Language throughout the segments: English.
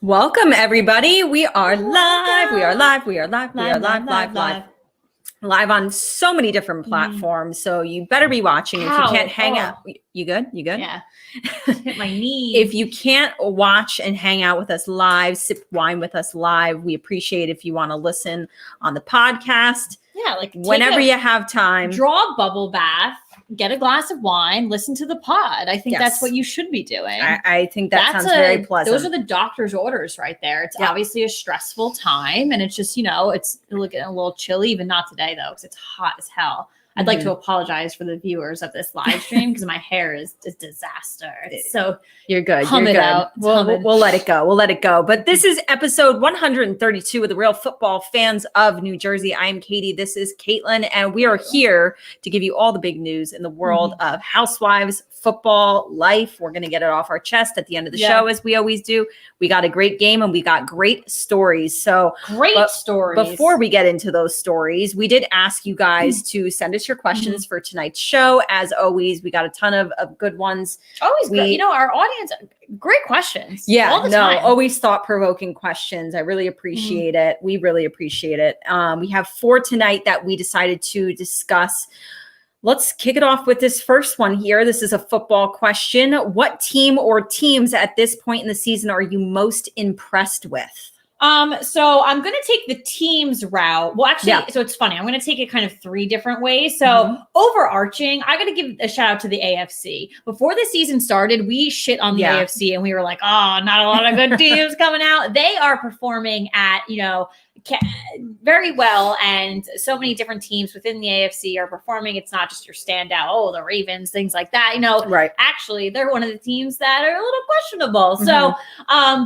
Welcome, everybody. We are live. We are live. We are live. We are live. Live on so many different platforms. So you better be watching. If you can't hang out, you good? You good? Yeah. Hit my knee. If you can't watch and hang out with us live, sip wine with us live, we appreciate if you want to listen on the podcast. Yeah, like whenever you have time. Draw a bubble bath, get a glass of wine, listen to the pod. I think that's what you should be doing. I think that sounds very pleasant. Those are the doctor's orders right there. It's obviously a stressful time, and it's just, it's looking a little chilly, even not today though, because it's hot as hell. I'd like to apologize for the viewers of this live stream because my hair is a disaster. So you're good. Hum it out. We'll let it go. We'll let it go. But this is episode 132 of the Real Football Fans of New Jersey. I am Katie. This is Caitlin, and we are here to give you all the big news in the world of housewives, football, life. We're going to get it off our chest at the end of the show, as we always do. We got a great game and we got great stories. So great stories. Before we get into those stories, we did ask you guys to send us your questions for tonight's show. As always, we got a ton of good ones. Always good. Our audience, great questions. Yeah, all the time. Always thought-provoking questions. I really appreciate it. We really appreciate it. We have 4 tonight that we decided to discuss. Let's kick it off with this first one here. This is a football question. What team or teams at this point in the season are you most impressed with? So I'm going to take the team's route. Well, actually, so it's funny. I'm going to take it kind of 3 different ways. So overarching, I got to give a shout out to the AFC. Before the season started, we shit on the AFC and we were like, oh, not a lot of good teams coming out. They are performing at, very well. And so many different teams within the AFC are performing. It's not just your standout, the Ravens, things like that. Right. Actually, they're one of the teams that are a little questionable. So,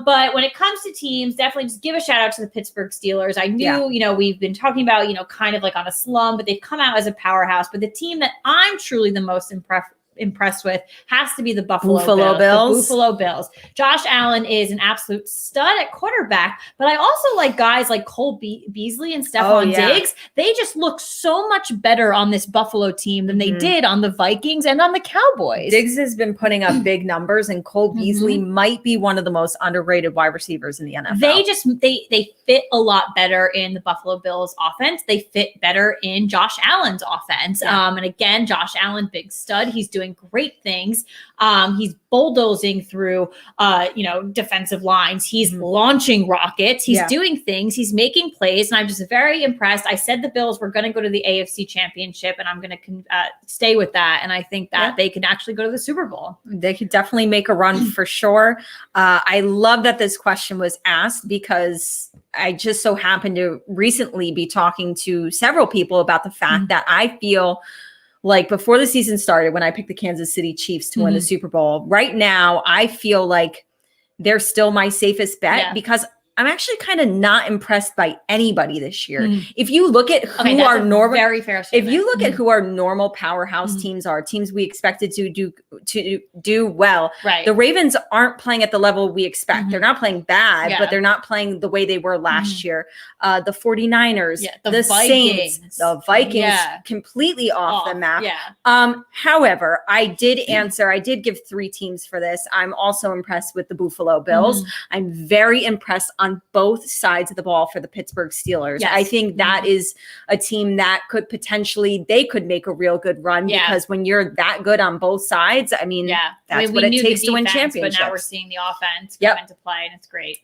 but when it comes to teams, definitely just give a shout out to the Pittsburgh Steelers. I knew, we've been talking about, kind of like on a slump, but they've come out as a powerhouse. But the team that I'm truly the most impressed with has to be the Buffalo Bills. The Buffalo Bills. Josh Allen is an absolute stud at quarterback, but I also like guys like Cole Beasley and Stephon Diggs. They just look so much better on this Buffalo team than they did on the Vikings and on the Cowboys. Diggs has been putting up big numbers, and Cole Beasley might be one of the most underrated wide receivers in the NFL. They fit a lot better in the Buffalo Bills offense. They fit better in Josh Allen's offense. And again, Josh Allen, big stud. He's doing great things. He's bulldozing through, defensive lines. He's launching rockets. He's doing things. He's making plays. And I'm just very impressed. I said the Bills were going to go to the AFC Championship, and I'm going to stay with that. And I think that they can actually go to the Super Bowl. They could definitely make a run for sure. I love that this question was asked because I just so happened to recently be talking to several people about the fact that I feel like before the season started, when I picked the Kansas City Chiefs to win the Super Bowl, right now, I feel like they're still my safest bet because I'm actually kind of not impressed by anybody this year. If you look at who are normal, very fair statement. If you look at who our normal powerhouse teams are, teams we expected to do well, the Ravens aren't playing at the level we expect. They're not playing bad, but they're not playing the way they were last year. The 49ers, the Saints, the Vikings, completely off the map. However, I did give 3 teams for this. I'm also impressed with the Buffalo Bills. I'm very impressed on both sides of the ball for the Pittsburgh Steelers. I think that is a team that could potentially, they could make a real good run because when you're that good on both sides, I mean, that's what it takes to win championships. But now we're seeing the offense come into play, and it's great.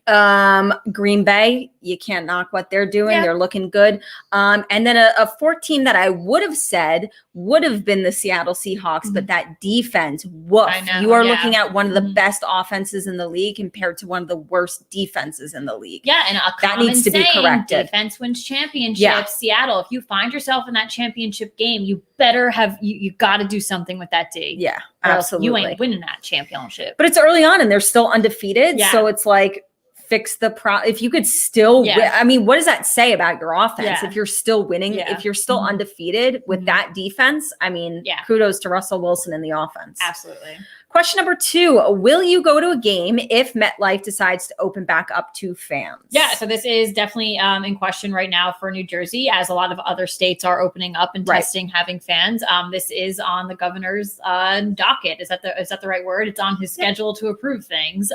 Green Bay, you can't knock what they're doing. They're looking good. And then a 4th team that I would have said would have been the Seattle Seahawks, but that defense, woof. You are looking at one of the best offenses in the league compared to one of the worst defenses in the league. And that needs to be corrected. Defense wins championships. Seattle, if you find yourself in that championship game, you better have you got to do something with that D. Yeah, absolutely. You ain't winning that championship. But it's early on and they're still undefeated. So it's like, fix the if you could still win. I mean, what does that say about your offense if you're still winning, if you're still undefeated with that defense? I mean, kudos to Russell Wilson in the offense. Absolutely. Question number 2, will you go to a game if MetLife decides to open back up to fans? Yeah, so this is definitely in question right now for New Jersey, as a lot of other states are opening up and testing having fans. This is on the governor's docket. Is that the right word? It's on his schedule to approve things.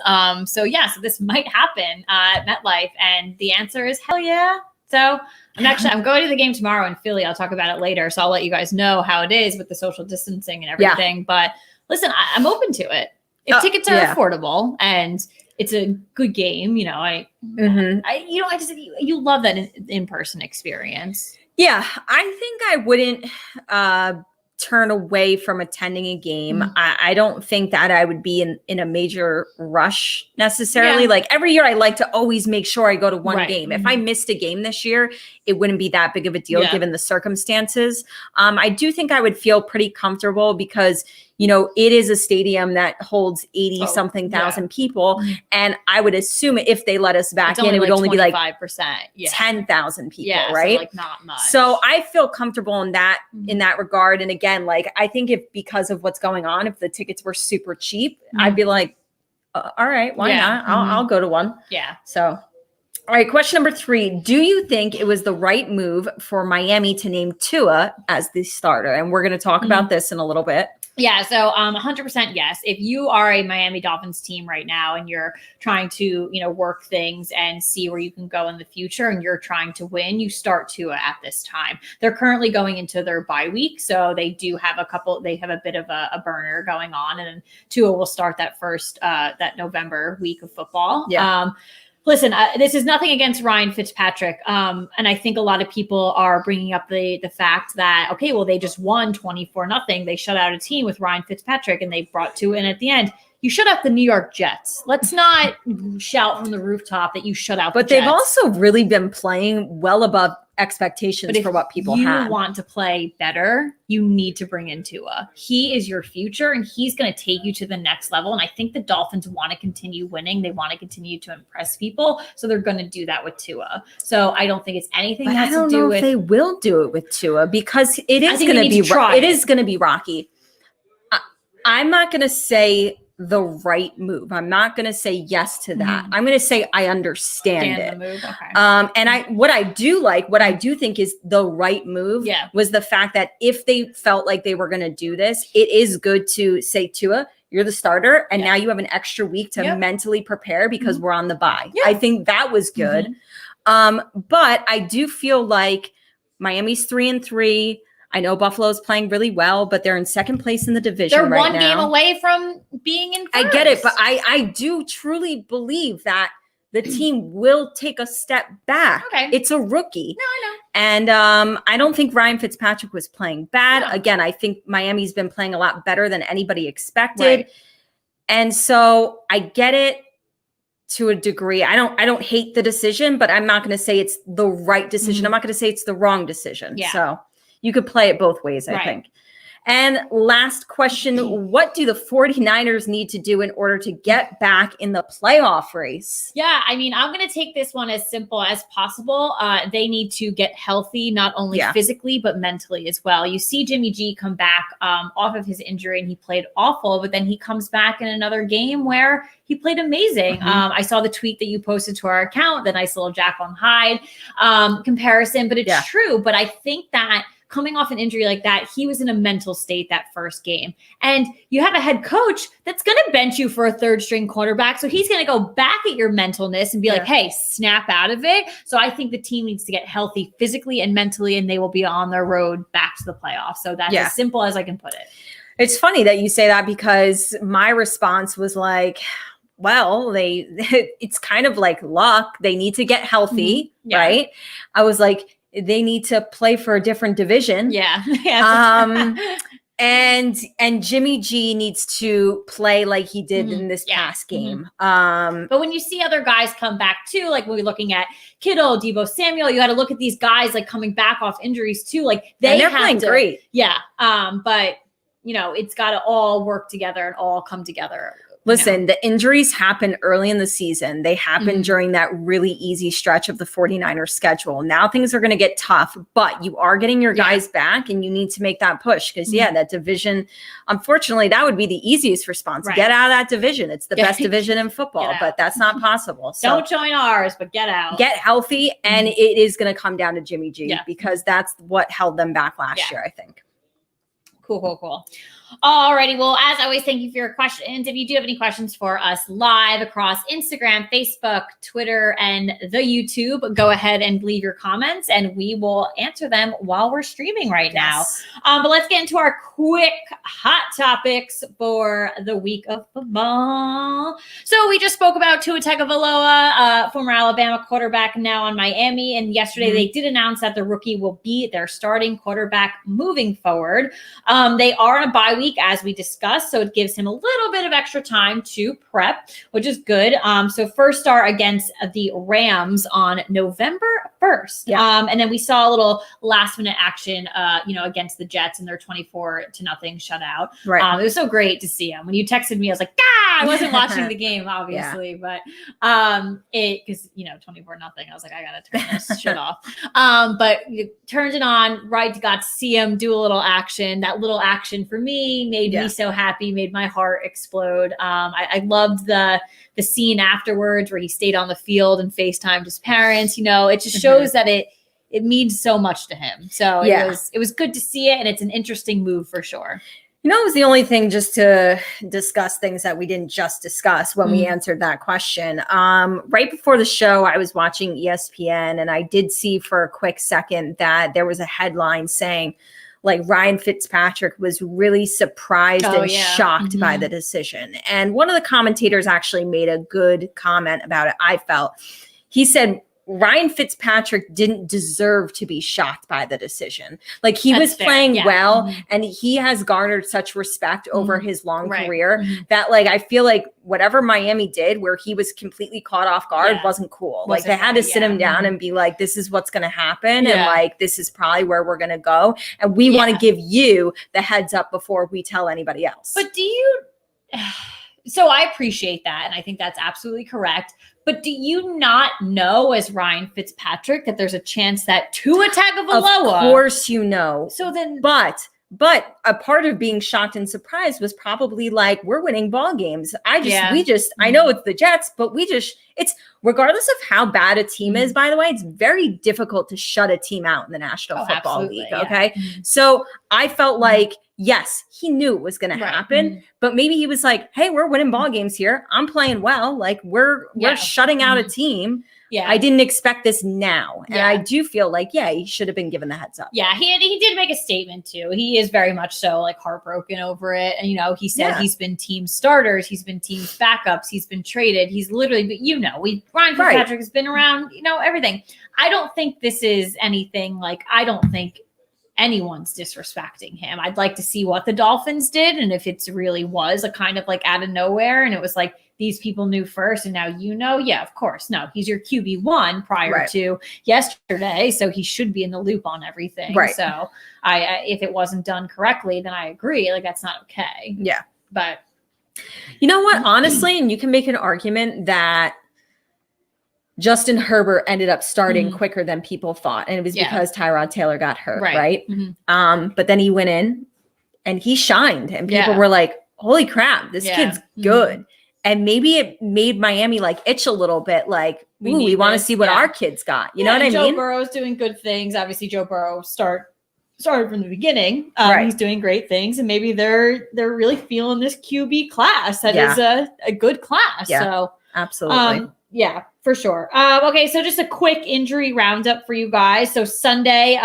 So this might happen at MetLife, and the answer is hell yeah. So I'm going to the game tomorrow in Philly. I'll talk about it later, so I'll let you guys know how it is with the social distancing and everything. Yeah. But listen, I'm open to it. If tickets are affordable and it's a good game, you love that in-person experience. Yeah, I think I wouldn't turn away from attending a game. I don't think that I would be in a major rush necessarily. Like every year I like to always make sure I go to one game. If I missed a game this year, it wouldn't be that big of a deal given the circumstances. I do think I would feel pretty comfortable because it is a stadium that holds 80 something thousand people. And I would assume if they let us back in, it would only be like 5%, 10,000 people, right? So like not much. So I feel comfortable in that regard. And again, like I think if because of what's going on, if the tickets were super cheap, I'd be like, all right, why not? I'll go to one. Yeah. So. All right, question number 3. Do you think it was the right move for Miami to name Tua as the starter? And we're going to talk about this in a little bit. Yeah, so 100% yes. If you are a Miami Dolphins team right now and you're trying to, work things and see where you can go in the future and you're trying to win, you start Tua at this time. They're currently going into their bye week, so they do have they have a bit of a burner going on, and Tua will start that first, that November week of football. Yeah. Listen, this is nothing against Ryan Fitzpatrick. And I think a lot of people are bringing up the fact that, okay, well, they just won 24-0. They shut out a team with Ryan Fitzpatrick and they brought Tua in at the end. You shut out the New York Jets. Let's not shout from the rooftop that you shut out the Jets. But they've also really been playing well above expectations for what people had. If you want to play better, you need to bring in Tua. He is your future, and he's going to take you to the next level. And I think the Dolphins want to continue winning. They want to continue to impress people, so they're going to do that with Tua. So I don't think it's anything that has to do with. I don't know if they will do it with Tua because it is going to be. It is going to be rocky. I'm not going to say the right move. I'm not going to say yes to that. I'm going to say I understand it. The move. Okay. And what I do think is the right move was the fact that if they felt like they were going to do this, it is good to say, Tua, you're the starter, and now you have an extra week to mentally prepare because we're on the bye. I think that was good. But I do feel like Miami's 3-3. I know Buffalo's playing really well, but they're in second place in the division right now. They're one game away from being in first. I get it, but I do truly believe that the team will take a step back. Okay. It's a rookie. No, I know. And I don't think Ryan Fitzpatrick was playing bad. No. Again, I think Miami's been playing a lot better than anybody expected. Right. And so I get it to a degree. I don't hate the decision, but I'm not going to say it's the right decision. I'm not going to say it's the wrong decision. Yeah. So you could play it both ways, I think. And last question, what do the 49ers need to do in order to get back in the playoff race? Yeah, I mean, I'm going to take this one as simple as possible. They need to get healthy, not only physically, but mentally as well. You see Jimmy G come back off of his injury and he played awful, but then he comes back in another game where he played amazing. I saw the tweet that you posted to our account, the nice little Jacqueline Hyde comparison, but it's true. But I think that coming off an injury like that, he was in a mental state that first game. And you have a head coach that's going to bench you for a third string quarterback. So he's going to go back at your mentalness and be like, hey, snap out of it. So I think the team needs to get healthy physically and mentally, and they will be on their road back to the playoffs. So that's as simple as I can put it. It's funny that you say that because my response was like, well, it's kind of like luck. They need to get healthy, right? I was like, they need to play for a different division. And Jimmy G needs to play like he did in this past game. But when you see other guys come back too, like when we're looking at Kittle, Deebo Samuel, you got to look at these guys like coming back off injuries too. Like they're playing great. But it's got to all work together and all come together. Listen, the injuries happen early in the season. They happen during that really easy stretch of the 49ers schedule. Now things are going to get tough, but you are getting your guys back and you need to make that push because, that division, unfortunately, that would be the easiest response. Right. Get out of that division. It's the best division in football, but that's not possible. So don't join ours, but get out. Get healthy, and it is going to come down to Jimmy G because that's what held them back last year, I think. Cool. Alrighty. Well, as always, thank you for your questions. If you do have any questions for us live across Instagram, Facebook, Twitter, and the YouTube, go ahead and leave your comments and we will answer them while we're streaming right now. But let's get into our quick hot topics for the week of football. So we just spoke about Tua Tagovailoa, former Alabama quarterback, now on Miami. And yesterday they did announce that the rookie will be their starting quarterback moving forward. They are on a bye week, as we discussed, so it gives him a little bit of extra time to prep, which is good. So first start against the Rams on November 1st. And then we saw a little last minute action, against the Jets in their 24-0 shutout. Right. It was so great to see him. When you texted me, I was like, I wasn't watching the game, obviously, but because 24-0, I was like, I gotta turn this shit off. But you turned it on, right? Got to see him do a little action. That little action for me made me so happy, made my heart explode. I loved the scene afterwards where he stayed on the field and FaceTimed his parents. It just shows that it means so much to him. So it was good to see it, and it's an interesting move for sure. It was the only thing, just to discuss things that we didn't just discuss when we answered that question. Right before the show, I was watching ESPN, and I did see for a quick second that there was a headline saying, like, Ryan Fitzpatrick was really surprised and shocked by the decision. And one of the commentators actually made a good comment about it, I felt. He said, Ryan Fitzpatrick didn't deserve to be shocked by the decision. Like, he was playing well, and he has garnered such respect over his long career that, like, I feel like whatever Miami did where he was completely caught off guard wasn't cool. Like, they had to sit him down and be like, this is what's going to happen. And like, this is probably where we're going to go. And we want to give you the heads up before we tell anybody else. But so I appreciate that. And I think that's absolutely correct. But do you not know, as Ryan Fitzpatrick, that there's a chance that Tua Tagovailoa? Of course you know. So then, but a part of being shocked and surprised was probably like, we're winning ball games. I know it's the Jets, but it's regardless of how bad a team is, by the way, it's very difficult to shut a team out in the National Football League. Okay. So I felt like, yes, he knew it was going to happen, but maybe he was like, hey, we're winning ball games here. I'm playing well. Like, we're shutting out a team. Yeah. I didn't expect this now. And I do feel like, he should have been given the heads up. Yeah, he did make a statement too. He is very much so, like, heartbroken over it. And, he said he's been team starters. He's been team backups. He's been traded. He's literally, Ryan Fitzpatrick has been around, everything. I don't think this is anything like, I don't think anyone's disrespecting him. I'd like to see what the Dolphins did. And if it really was a kind of like out of nowhere and it was like, these people knew first and now of course. No, he's your QB1 prior to yesterday. So he should be in the loop on everything. Right. So if it wasn't done correctly, then I agree. Like, that's not okay. Yeah. But you know what? Honestly, and you can make an argument that Justin Herbert ended up starting quicker than people thought. And it was because Tyrod Taylor got hurt. Right. But then he went in and he shined and people were like, holy crap, this kid's good. And maybe it made Miami like itch a little bit, like, we want to see what our kids got. You know what I mean? Joe Burrow's doing good things. Obviously, Joe Burrow started from the beginning. He's doing great things, and maybe they're really feeling this QB class. That is a good class. Yeah, so absolutely. Yeah, for sure. Okay, so just a quick injury roundup for you guys. So Sunday,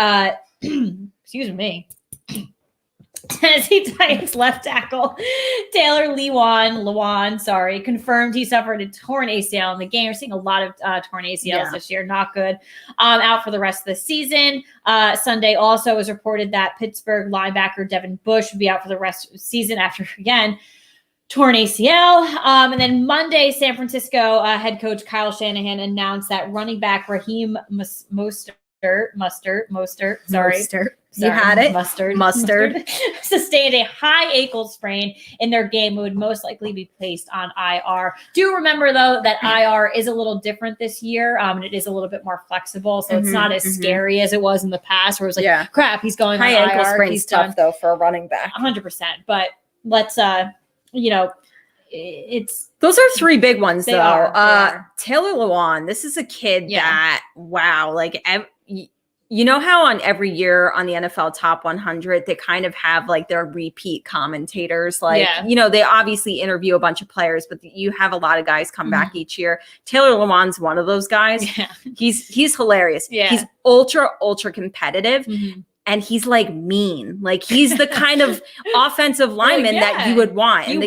excuse me. Tennessee Titans left tackle Taylor Lewan, confirmed he suffered a torn ACL in the game. We're seeing a lot of torn ACLs this year. Not good. Out for the rest of the season. Sunday also was reported that Pittsburgh linebacker Devin Bush would be out for the rest of the season after, again, torn ACL. And then Monday, San Francisco head coach Kyle Shanahan announced that running back Raheem Mostert Mostert. Sorry. You had it. Mustard sustained a high ankle sprain in their game and would most likely be placed on IR. Do remember, though, that IR is a little different this year. And it is a little bit more flexible. So it's not as scary as it was in the past where it was like, crap, he's going high on ankle IR. sprain's tough, though, for a running back. 100%. But let's, it's those are three big ones, though. Are. Taylor Lewan, this is a kid that, wow, like, you know how on every year on the NFL Top 100, they kind of have like their repeat commentators. Like, they obviously interview a bunch of players, but you have a lot of guys come back each year. Taylor Lewan's one of those guys. Yeah. He's hilarious. Yeah. He's ultra competitive. And he's like mean. Like he's the kind of offensive lineman that you would want. And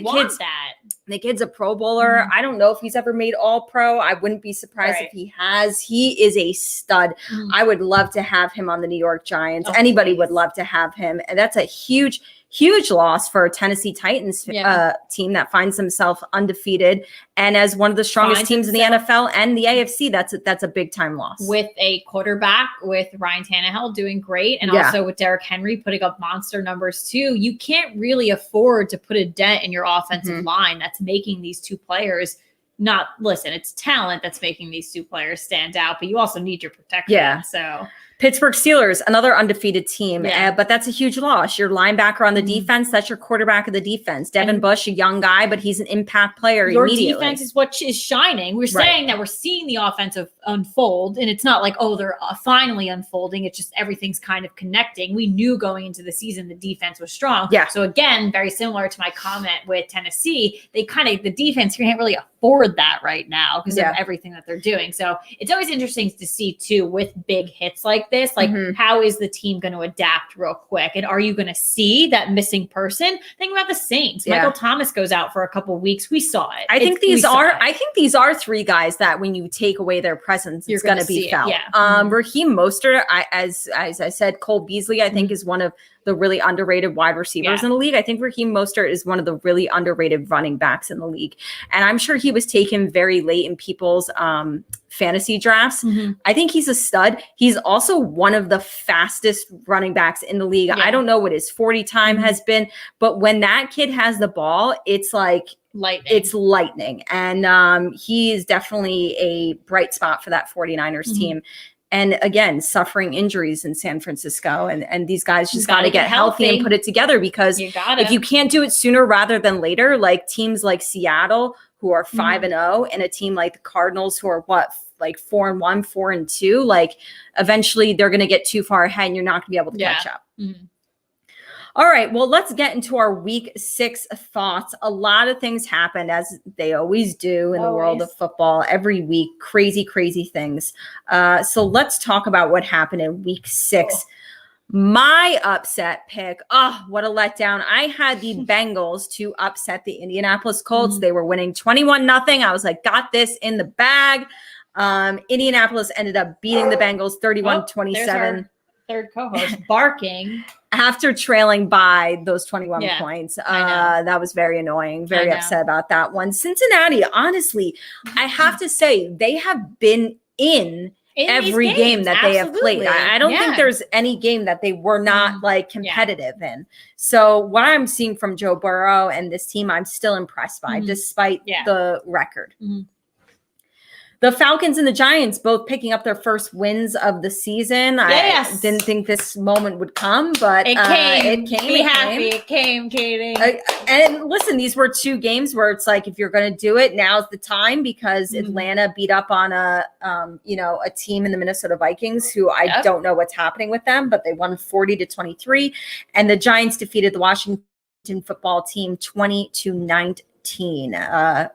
the kid's a Pro Bowler. I don't know if he's ever made All Pro. I wouldn't be surprised if he has. He is a stud. I would love to have him on the New York Giants. Anybody would love to have him. And that's a huge loss for a Tennessee Titans team that finds themselves undefeated and as one of the strongest teams in the NFL and the AFC. That's a big time loss. With a quarterback with Ryan Tannehill doing great and also with Derrick Henry putting up monster numbers too. You can't really afford to put a dent in your offensive line that's making these two players it's talent that's making these two players stand out, but you also need your protection. Yeah. So Pittsburgh Steelers, another undefeated team, but that's a huge loss. Your linebacker on the defense, that's your quarterback of the defense. Devin Bush, a young guy, but he's an impact player immediately. Your defense is what is shining. We're saying that we're seeing the offensive unfold, and it's not like, they're finally unfolding. It's just everything's kind of connecting. We knew going into the season the defense was strong. Yeah. So again, very similar to my comment with Tennessee, the defense can't really afford that right now because of everything that they're doing. So it's always interesting to see too with big hits like this, how is the team going to adapt real quick? And are you going to see that missing person? Think about the Saints. Michael Thomas goes out for a couple of weeks. We saw it. I think these are three guys that when you take away their presence, it's going to be felt. Raheem Mostert, as I said, Cole Beasley, I think is one of the really underrated wide receivers in the league. I think Raheem Mostert is one of the really underrated running backs in the league. And I'm sure he was taken very late in people's fantasy drafts. I think he's a stud. He's also one of the fastest running backs in the league. I don't know what his 40 time has been, but when that kid has the ball, it's like lightning. It's lightning. And he is definitely a bright spot for that 49ers team. And again, suffering injuries in San Francisco. And these guys just got to get healthy and put it together, because if you can't do it sooner rather than later, like teams like Seattle, who are 5-0, and a team like the Cardinals, who are 4-1, 4-2, like eventually they're going to get too far ahead and you're not going to be able to catch up. All right, well, let's get into our week 6 thoughts. A lot of things happened, as they always do in the world of football every week. Crazy, crazy things. So let's talk about what happened in week 6. My upset pick. Oh, what a letdown. I had the Bengals to upset the Indianapolis Colts. They were winning 21-0. I was like, got this in the bag. Indianapolis ended up beating the Bengals 31-27. Third co-host barking after trailing by those 21 points. That was very annoying. Very upset about that one. Cincinnati, honestly, I have to say, they have been in every game that they have played. I don't think there's any game that they were not competitive in. So what I'm seeing from Joe Burrow and this team, I'm still impressed by, despite the record. The Falcons and the Giants both picking up their first wins of the season. I didn't think this moment would come, but it came. Be happy. It came, Katie. And listen, these were 2 games where it's like, if you're going to do it, now's the time, because Atlanta beat up on a team in the Minnesota Vikings, who I don't know what's happening with them, but they won 40-23, and the Giants defeated the Washington football team 20-19.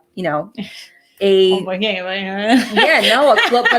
But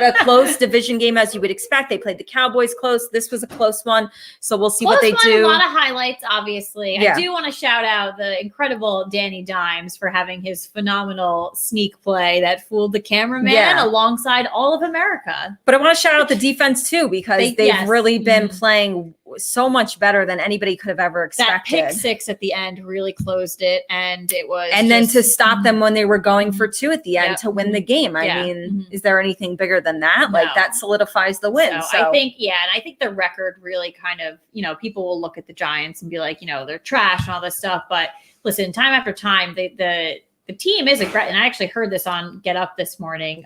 a close division game, as you would expect. They played the Cowboys close. This was a close one, so we'll see what they do. A lot of highlights, obviously. I do want to shout out the incredible Danny Dimes for having his phenomenal sneak play that fooled the cameraman alongside all of America. But I want to shout out the defense too, because they've really been playing so much better than anybody could have ever expected. That pick six at the end really closed it, and it was. And then to stop them when they were going for two at the end to win the game. I mean, is there anything bigger than that? No. Like that solidifies the win. So I think, and I think the record really kind of, people will look at the Giants and be like, they're trash and all this stuff. But listen, time after time, the team is aggressive. And I actually heard this on Get Up this morning.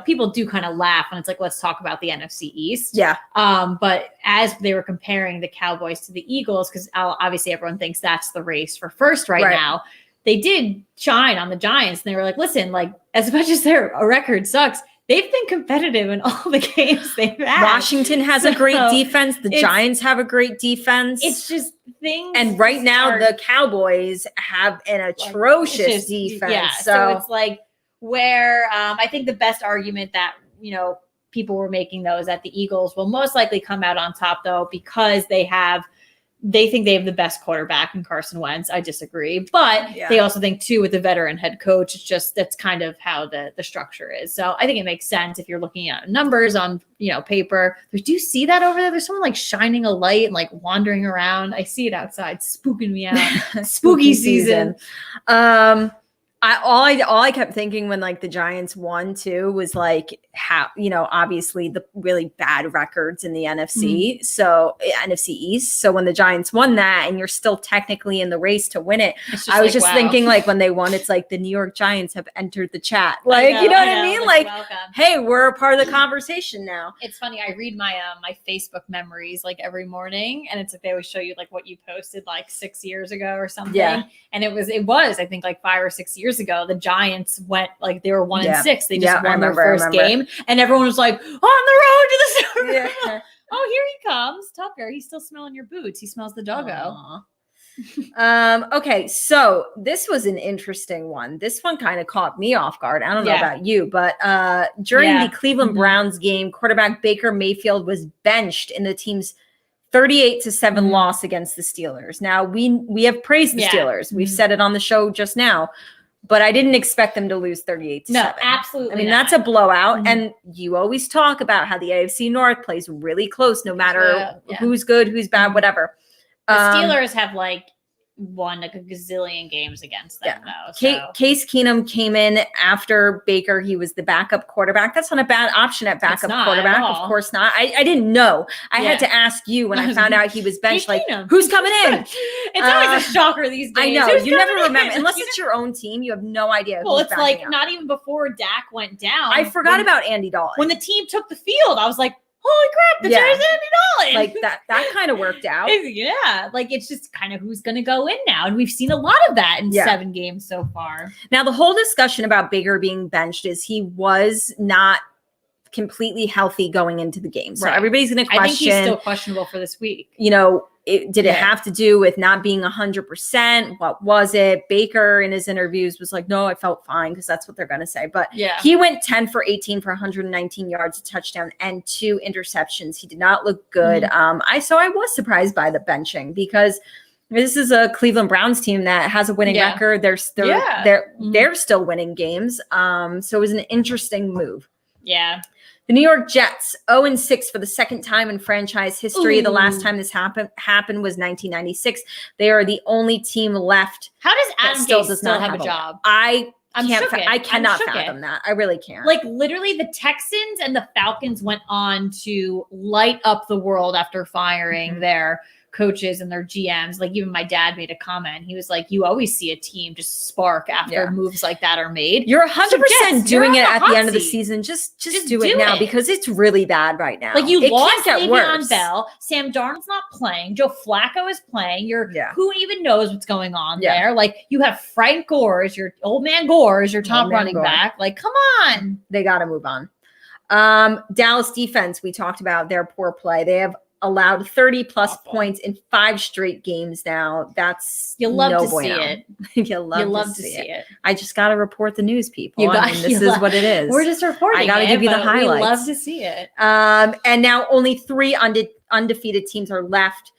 People do kind of laugh when it's like, let's talk about the NFC East. Yeah. But as they were comparing the Cowboys to the Eagles, because obviously everyone thinks that's the race for first right now, they did shine on the Giants. And they were like, listen, like as much as their record sucks, they've been competitive in all the games they've had. Washington has a great defense. The Giants have a great defense. It's just things. And right now the Cowboys have an atrocious defense. Yeah. So it's like, where I think the best argument that, people were making though is that the Eagles will most likely come out on top though, because they think they have the best quarterback in Carson Wentz. I disagree, but they also think too with the veteran head coach, it's just, that's kind of how the structure is. So I think it makes sense if you're looking at numbers on, paper. Do you see that over there? There's someone like shining a light and like wandering around. I see it outside, spooking me out. Spooky season. All I kept thinking when like the Giants won too was like how, obviously the really bad records in the NFC. So NFC East. So when the Giants won that and you're still technically in the race to win it, I was just thinking like when they won, it's like the New York Giants have entered the chat. Like, you know what I mean? Like, hey, we're a part of the conversation now. It's funny. I read my Facebook memories like every morning, and it's like they always show you like what you posted like 6 years ago or something. Yeah. And it was I think like 5 or 6 years ago, the Giants went like they were 1-6. They just won their first game, and everyone was like on the road to the Super Bowl. Oh, here he comes, Tucker. He's still smelling your boots. He smells the doggo. Okay, so this was an interesting one. This one kind of caught me off guard. I don't know about you, but during the Cleveland Browns game, quarterback Baker Mayfield was benched in the team's 38-7 loss against the Steelers. Now we have praised the Steelers. We've said it on the show just now, but I didn't expect them to lose 38-7. No, absolutely. I mean, that's a blowout. And you always talk about how the AFC North plays really close, no matter who's good, who's bad, whatever. The Steelers have like won like a gazillion games against them though. So. Case Keenum came in after Baker. He was the backup quarterback. That's not a bad option at backup quarterback. Of course not. I didn't know. I had to ask you when I found out he was benched, like, who's coming in? It's always a shocker these days. I know. You never remember. Unless it's your own team, you have no idea. Well, it's like not even before Dak went down. I forgot about Andy Dalton. When the team took the field, I was like, holy crap, the Giants Andy Dalton. Like that kind of worked out. Like it's just kind of who's going to go in now. And we've seen a lot of that in 7 games so far. Now, the whole discussion about Baker being benched is he was not completely healthy going into the game. So everybody's going to question. I think he's still questionable for this week. Did it have to do with not being 100%? What was it? Baker in his interviews was like, no, I felt fine, because that's what they're going to say. But he went 10 for 18 for 119 yards, a touchdown, and 2 interceptions. He did not look good. I was surprised by the benching, because this is a Cleveland Browns team that has a winning record. They're still winning games. So it was an interesting move. Yeah. The New York Jets, 0-6 for the second time in franchise history. The last time this happened was 1996. They are the only team left. How does Adam Gase still have a job? I cannot fathom that. I really can't. Like literally the Texans and the Falcons went on to light up the world after firing their coaches and their GMs. Like even my dad made a comment. He was like, you always see a team just spark after moves like that are made. You're 100% doing it at the end of the season. Just do it now, because it's really bad right now. Like you lost Le'Veon Bell. Sam Darnold's not playing. Joe Flacco is playing. Who even knows what's going on there? Like you have Frank Gore as your old man Gore as your top running back. Like, come on. They got to move on. Dallas defense, we talked about their poor play. They have allowed 30-plus points in 5 straight games now. That's you love to see it. You love to see it. I just got to report the news, people. This is what it is. We're just reporting. I got to give you the highlights. We love to see it. And now only 3 undefeated teams are left.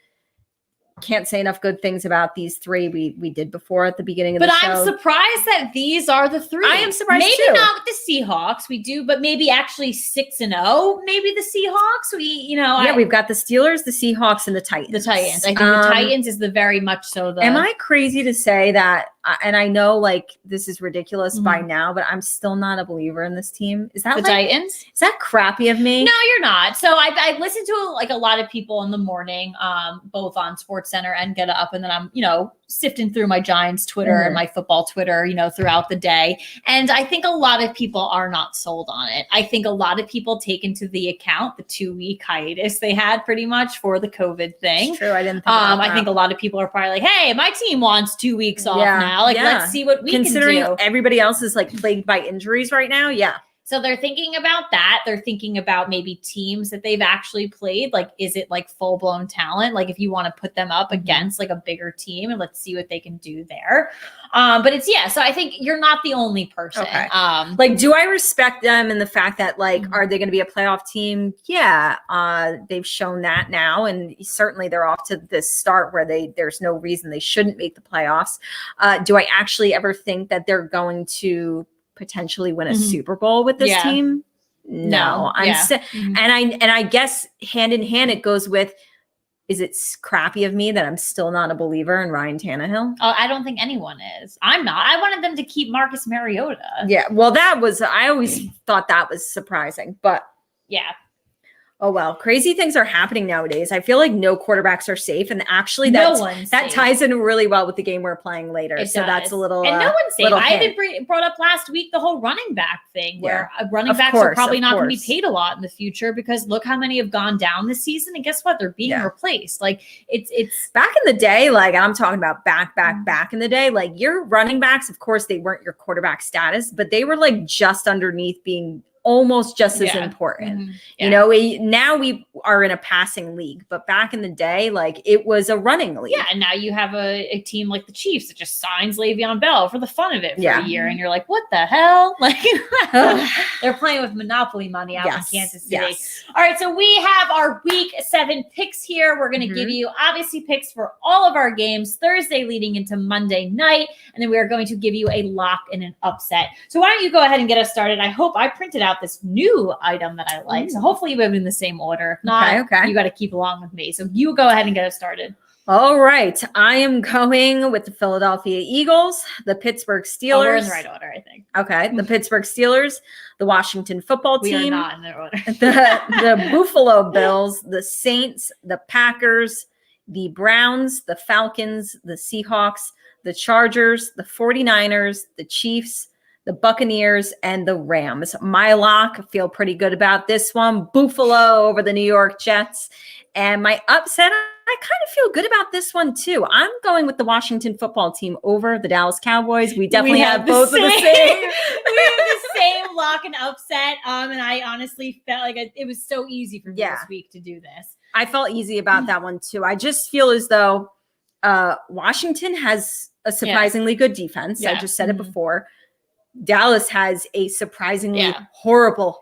can't say enough good things about these three. We did before at the beginning of the show. But I'm surprised that these are the three. I am surprised maybe too. not with the Seahawks. We do, but maybe actually 6-0. Maybe the Seahawks. We've got the Steelers, the Seahawks, and the Titans. The Titans. I think the Titans is the very much so the. Am I crazy to say that? And I know like this is ridiculous by now, but I'm still not a believer in this team. Is that the Titans? Is that crappy of me? No, you're not. So I listen to like a lot of people in the morning, both on SportsCenter and Get Up, and then I'm sifting through my Giants Twitter and my football Twitter, throughout the day. And I think a lot of people are not sold on it. I think a lot of people take into the account the 2-week hiatus they had pretty much for the COVID thing. It's true. I didn't think about that. I think a lot of people are probably like, hey, my team wants 2 weeks off now. Let's see what we can do. Considering everybody else is like plagued by injuries right now. Yeah. So they're thinking about that. They're thinking about maybe teams that they've actually played. Like, is it like full blown talent? Like if you want to put them up against like a bigger team and let's see what they can do there. But so I think you're not the only person. Okay. Do I respect them in the fact that are they going to be a playoff team? Yeah. They've shown that now. And certainly they're off to this start where there's no reason they shouldn't make the playoffs. Do I actually ever think that they're going to potentially win a Super Bowl with this team? No. And I guess hand in hand it goes with, is it crappy of me that I'm still not a believer in Ryan Tannehill? Oh, I don't think anyone is. I'm not. I wanted them to keep Marcus Mariota. Yeah. Well, I always thought that was surprising, but yeah. Oh, well, crazy things are happening nowadays. I feel like no quarterbacks are safe. And actually that ties in really well with the game we're playing later. That's a little, and no one's safe. I even brought up last week the whole running back thing where running backs are probably not going to be paid a lot in the future because look how many have gone down this season. And guess what? They're being replaced. Like it's back in the day. Like I'm talking about back in the day, like your running backs, of course they weren't your quarterback status, but they were like just underneath being almost just as important. Now we are in a passing league, but back in the day, like it was a running league. Yeah, and now you have a team like the Chiefs that just signs Le'Veon Bell for the fun of it for a year, and you're like, what the hell? Like they're playing with Monopoly money out in Kansas City. Yes. All right, so we have our Week 7 picks here. We're going to give you obviously picks for all of our games Thursday leading into Monday night, and then we are going to give you a lock and an upset. So why don't you go ahead and get us started? I hope I printed out this new item that I like. So hopefully you have it in the same order. If not, you got to keep along with me. So you go ahead and get us started. All right. I am going with the Philadelphia Eagles, the Pittsburgh Steelers. We're in the right order, I think. Okay. The Pittsburgh Steelers, the Washington football team. We are not in the order. the Buffalo Bills, the Saints, the Packers, the Browns, the Falcons, the Seahawks, the Chargers, the 49ers, the Chiefs, the Buccaneers, and the Rams. My lock, I feel pretty good about this one. Buffalo over the New York Jets. And my upset, I kind of feel good about this one too. I'm going with the Washington football team over the Dallas Cowboys. We definitely have both of the same. We have the same lock and upset. And I honestly felt like it was so easy for me this week to do this. I felt easy about that one too. I just feel as though Washington has a surprisingly good defense. I just said it before. Dallas has a surprisingly horrible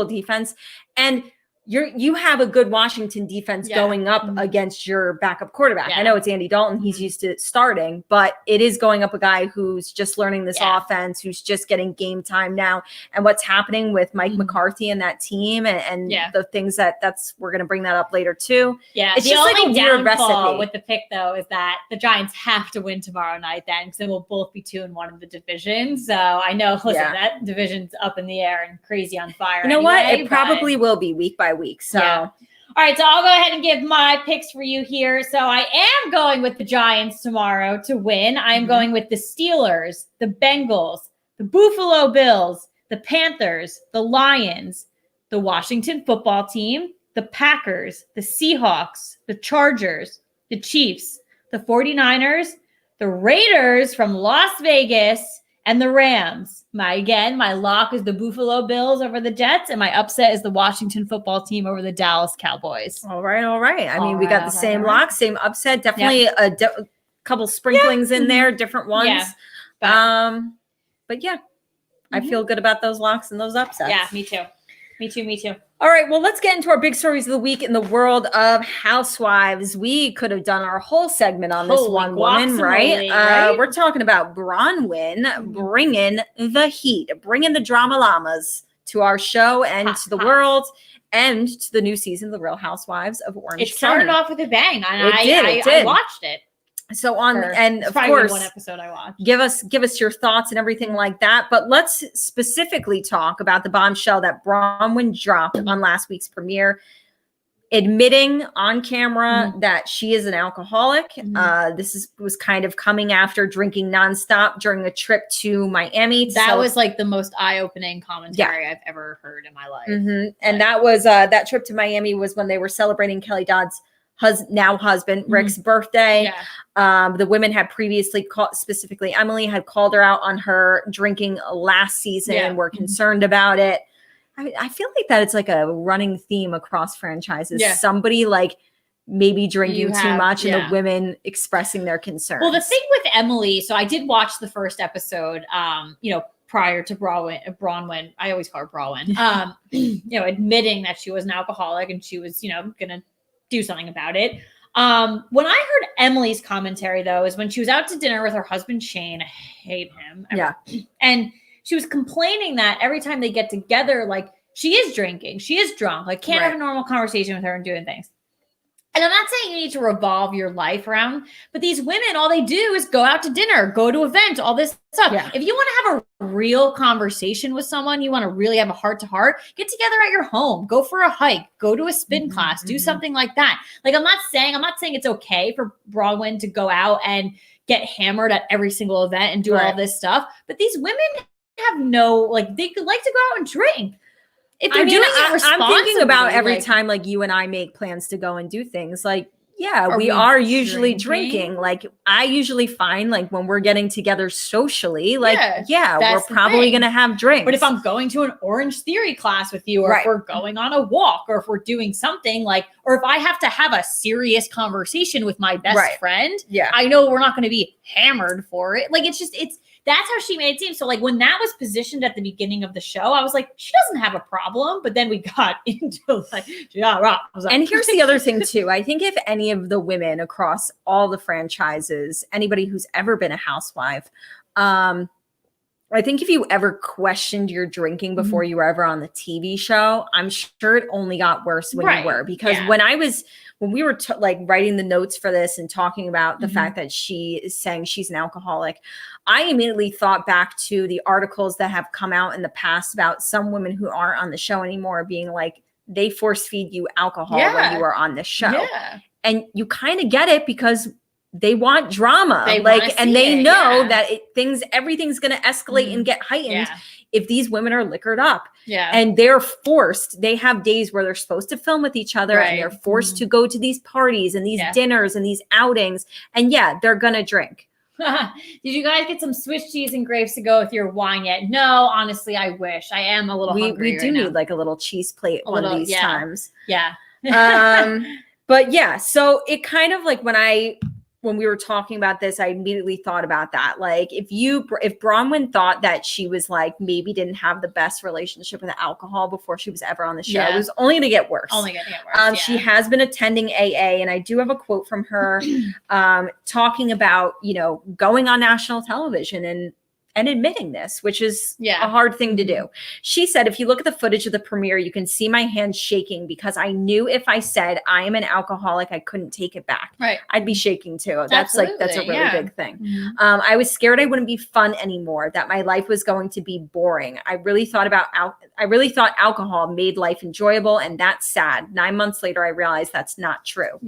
defense. And you have a good Washington defense going up against your backup quarterback. I know it's Andy Dalton. He's used to starting, but it is going up a guy who's just learning this offense, who's just getting game time now. And what's happening with Mike McCarthy and that team and the things that's we're going to bring that up later too. Yeah. It's the just only like a weird downfall recipe with the pick though is that the Giants have to win tomorrow night then because then we'll both be 2-1 in the division. So I know, that division's up in the air and crazy on fire. You know what? It probably will be week by week. So, all right. So I'll go ahead and give my picks for you here. So I am going with the Giants tomorrow to win. I'm going with the Steelers, the Bengals, the Buffalo Bills, the Panthers, the Lions, the Washington football team, the Packers, the Seahawks, the Chargers, the Chiefs, the 49ers, the Raiders from Las Vegas, and the Rams. My lock is the Buffalo Bills over the Jets, and my upset is the Washington football team over the Dallas Cowboys. All right. I mean, we got the same lock, same upset. Definitely a couple sprinklings in there, different ones. Yeah. But I feel good about those locks and those upsets. Yeah, me too. All right, well, let's get into our big stories of the week in the world of housewives. We could have done our whole segment on this one woman, right? We're talking about Braunwyn bringing the heat, bringing the drama llamas to our show and to the world and to the new season of The Real Housewives of Orange County. It started off with a bang. And I watched it. So and of course, one episode I watched. Give us your thoughts and everything like that. But let's specifically talk about the bombshell that Braunwyn dropped on last week's premiere, admitting on camera that she is an alcoholic. This was kind of coming after drinking nonstop during a trip to Miami. That was like the most eye-opening commentary I've ever heard in my life. And that was that trip to Miami was when they were celebrating Kelly Dodd's now husband Rick's birthday. The women had previously specifically Emily had called her out on her drinking last season and were concerned about it. I feel like that it's like a running theme across franchises. Somebody like maybe drinking too much and the women expressing their concerns. Well, the thing with Emily, so I did watch the first episode, prior to Braunwyn, I always call her Braunwyn, admitting that she was an alcoholic and she was, going to do something about it. When I heard Emily's commentary, though, is when she was out to dinner with her husband, Shane. I hate him. And she was complaining that every time they get together, like, she is drinking, she is drunk, like, can't have a normal conversation with her and doing things. And I'm not saying you need to revolve your life around, but these women, all they do is go out to dinner, go to events, all this stuff. If you want to have a real conversation with someone, you want to really have a heart-to-heart, get together at your home, go for a hike, go to a spin class, do something like that. Like, I'm not saying it's okay for Braunwyn to go out and get hammered at every single event and do all this stuff. But these women have they could like to go out and drink. If they're doing it responsibly, I'm thinking about every time like you and I make plans to go and do things, like, we are usually drinking. Like, I usually find like when we're getting together socially, like, we're probably going to have drinks. But if I'm going to an Orange Theory class with you, or if we're going on a walk, or if we're doing something like, or if I have to have a serious conversation with my best friend, I know we're not going to be hammered for it. Like, that's how she made it seem. So like when that was positioned at the beginning of the show, I was like, she doesn't have a problem. But then we got into like, and here's the other thing too. I think if any of the women across all the franchises, anybody who's ever been a housewife, I think if you ever questioned your drinking before you were ever on the TV show, I'm sure it only got worse when you were. Because when we were writing the notes for this and talking about the fact that she is saying she's an alcoholic, I immediately thought back to the articles that have come out in the past about some women who aren't on the show anymore being like, they force feed you alcohol when you are on the show. And you kind of get it because they want drama. They know that everything's going to escalate and get heightened if these women are liquored up. And they're forced. They have days where they're supposed to film with each other and they're forced to go to these parties and these dinners and these outings. And they're going to drink. Did you guys get some Swiss cheese and grapes to go with your wine yet? No, honestly, I wish. I am a little hungry. We do need like a little cheese plate one of these times. But so it kind of like when we were talking about this, I immediately thought about that. Like if Braunwyn thought that she was like, maybe didn't have the best relationship with alcohol before she was ever on the show, it was only going to get worse. She has been attending AA, and I do have a quote from her talking about, going on national television and admitting this, which is a hard thing to do. She said, if you look at the footage of the premiere, you can see my hands shaking because I knew if I said I am an alcoholic, I couldn't take it back. I'd be shaking too. That's a really big thing. I was scared I wouldn't be fun anymore, that my life was going to be boring. I really thought alcohol made life enjoyable, and that's sad. 9 months later, I realized that's not true.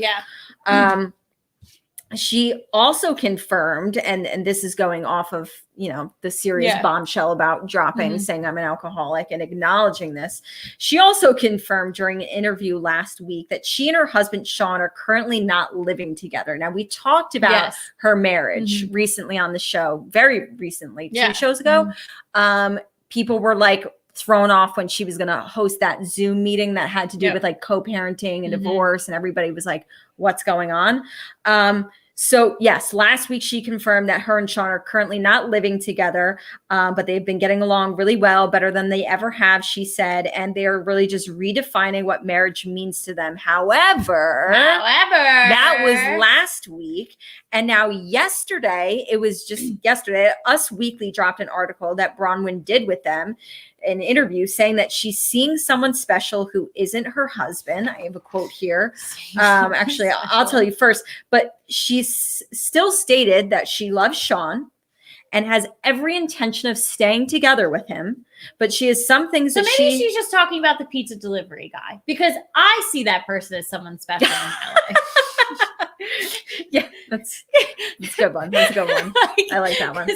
She also confirmed, and this is going off of, the serious bombshell about dropping, saying I'm an alcoholic and acknowledging this. She also confirmed during an interview last week that she and her husband, Sean, are currently not living together. Now, we talked about her marriage recently on the show, very recently, 2 shows ago. People were like thrown off when she was going to host that Zoom meeting that had to do with like co-parenting and divorce. And everybody was like, what's going on? So yes, last week she confirmed that her and Sean are currently not living together, but they've been getting along really well, better than they ever have, she said, and they're really just redefining what marriage means to them. However, that was last week, and now yesterday, Us Weekly dropped an article that Braunwyn did with them, an interview saying that she's seeing someone special who isn't her husband. I have a quote here. Actually, I'll tell you first, but she's still stated that she loves Sean and has every intention of staying together with him. But she has some things so maybe she's just talking about the pizza delivery guy, because I see that person as someone special in my life. Yeah, that's a good one. That's a good one. I like that one.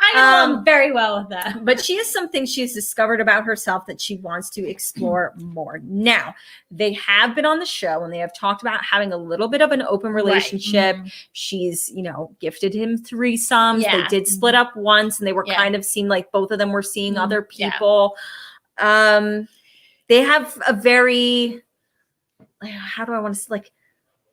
I know him very well with that. But she has some things she's discovered about herself that she wants to explore more. Now, they have been on the show and they have talked about having a little bit of an open relationship. Right. She's, gifted him threesomes. Yeah. They did split up once and they were kind of seemed like both of them were seeing other people. Yeah. They have a very, how do I want to say,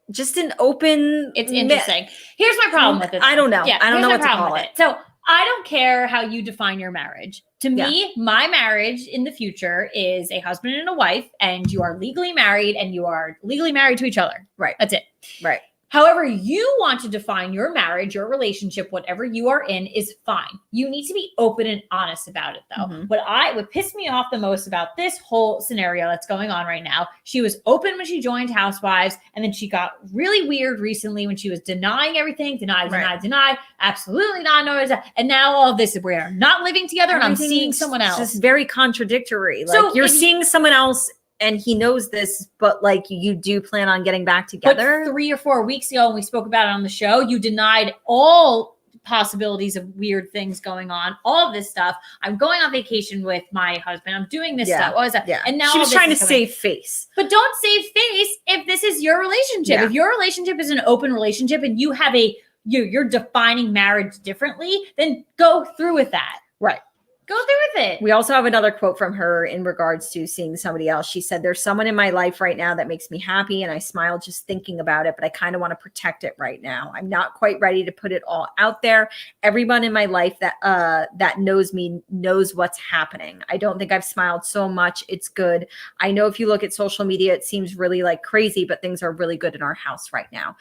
just an open. It's interesting. Here's my problem with it. I don't know. Yeah, I don't know what to call it. So I don't care how you define your marriage. To me, my marriage in the future is a husband and a wife, and you are legally married and you are legally married to each other. Right. That's it. Right. However you want to define your marriage, your relationship, whatever you are in is fine. You need to be open and honest about it though. Mm-hmm. What pissed me off the most about this whole scenario that's going on right now, she was open when she joined Housewives, and then she got really weird recently when she was denying everything, deny, absolutely not, no, and now all of this is we're not living together and I'm seeing someone else. It's just very contradictory. Like you're seeing someone else and he knows this, but you do plan on getting back together. But 3 or 4 weeks ago, when we spoke about it on the show, you denied all possibilities of weird things going on, all of this stuff. I'm going on vacation with my husband. I'm doing this stuff. What was that? Yeah. And now she was trying to save face. But don't save face if this is your relationship. Yeah. If your relationship is an open relationship and you have you're defining marriage differently, then go through with that. Right. Go through with it. We also have another quote from her in regards to seeing somebody else. She said, "There's someone in my life right now that makes me happy and I smile just thinking about it, but I kind of want to protect it right now. I'm not quite ready to put it all out there. Everyone in my life that knows me knows what's happening. I don't think I've smiled so much. It's good. I know if you look at social media, it seems really crazy, but things are really good in our house right now."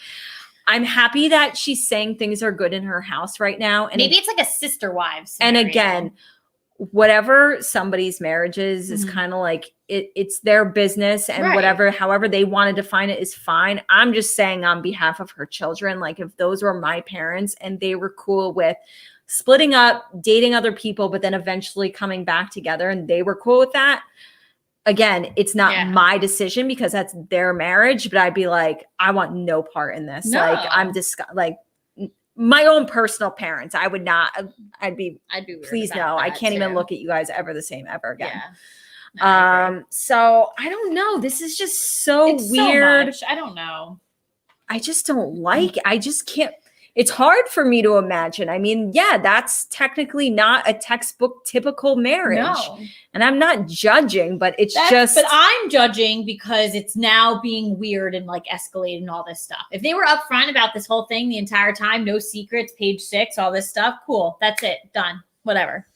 I'm happy that she's saying things are good in her house right now. And maybe it's like a sister wives scenario. And again, whatever somebody's marriage is kind of it's their business, and however they want to define it is fine. I'm just saying on behalf of her children, if those were my parents and they were cool with splitting up, dating other people, but then eventually coming back together and they were cool with that. Again, it's not my decision because that's their marriage, but I'd be I want no part in this. No. I'm just my own personal parents, I would not. I'd be please no. I can't even look at you guys ever the same ever again. Yeah. So I don't know. This is just so weird. So much. I don't know. I just don't like it. I just can't. It's hard for me to imagine. I mean, that's technically not a textbook typical marriage. No. And I'm not judging, but but I'm judging because it's now being weird and escalated and all this stuff. If they were upfront about this whole thing the entire time, no secrets, page 6, all this stuff, cool. That's it. Done. Whatever.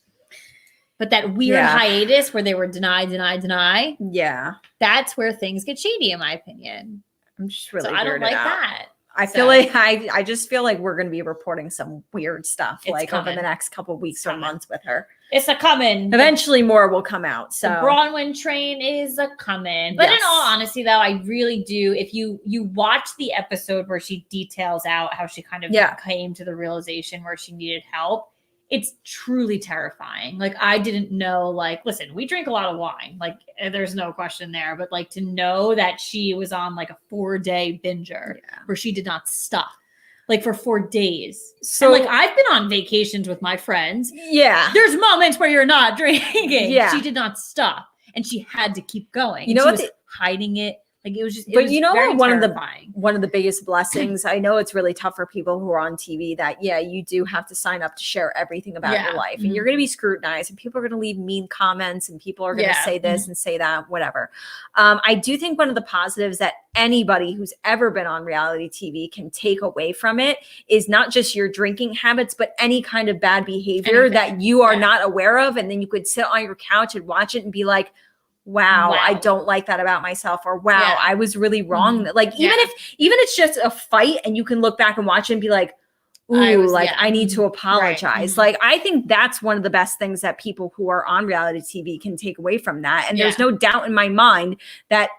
But that weird hiatus where they were deny. Yeah. That's where things get shady, in my opinion. I'm just really I don't like that. I feel I just feel like we're going to be reporting some weird stuff over the next couple of weeks or months with her. It's a coming. Eventually more will come out. So the Braunwyn train is a coming. But in all honesty though, I really do. If you watch the episode where she details out how she kind of came to the realization where she needed help, it's truly terrifying. I didn't know, listen, we drink a lot of wine. There's no question there. But to know that she was on a 4-day binger where she did not stop, for 4 days. So and, I've been on vacations with my friends. Yeah. There's moments where you're not drinking. Yeah. She did not stop and she had to keep going. You know what? Hiding it, Like it was just, but you know what, one of the biggest blessings, I know it's really tough for people who are on TV that, yeah, you do have to sign up to share everything about your life, and you're going to be scrutinized, and people are going to leave mean comments, and people are going to say this and say that, whatever. I do think one of the positives that anybody who's ever been on reality TV can take away from it is not just your drinking habits, but any kind of bad behavior that you are not aware of. And then you could sit on your couch and watch it and be like, wow, I don't like that about myself, or wow, I was really wrong. Like even if it's just a fight and you can look back and watch it and be like, ooh, I need to apologize. Like, I think that's one of the best things that people who are on reality TV can take away from that. And there's no doubt in my mind that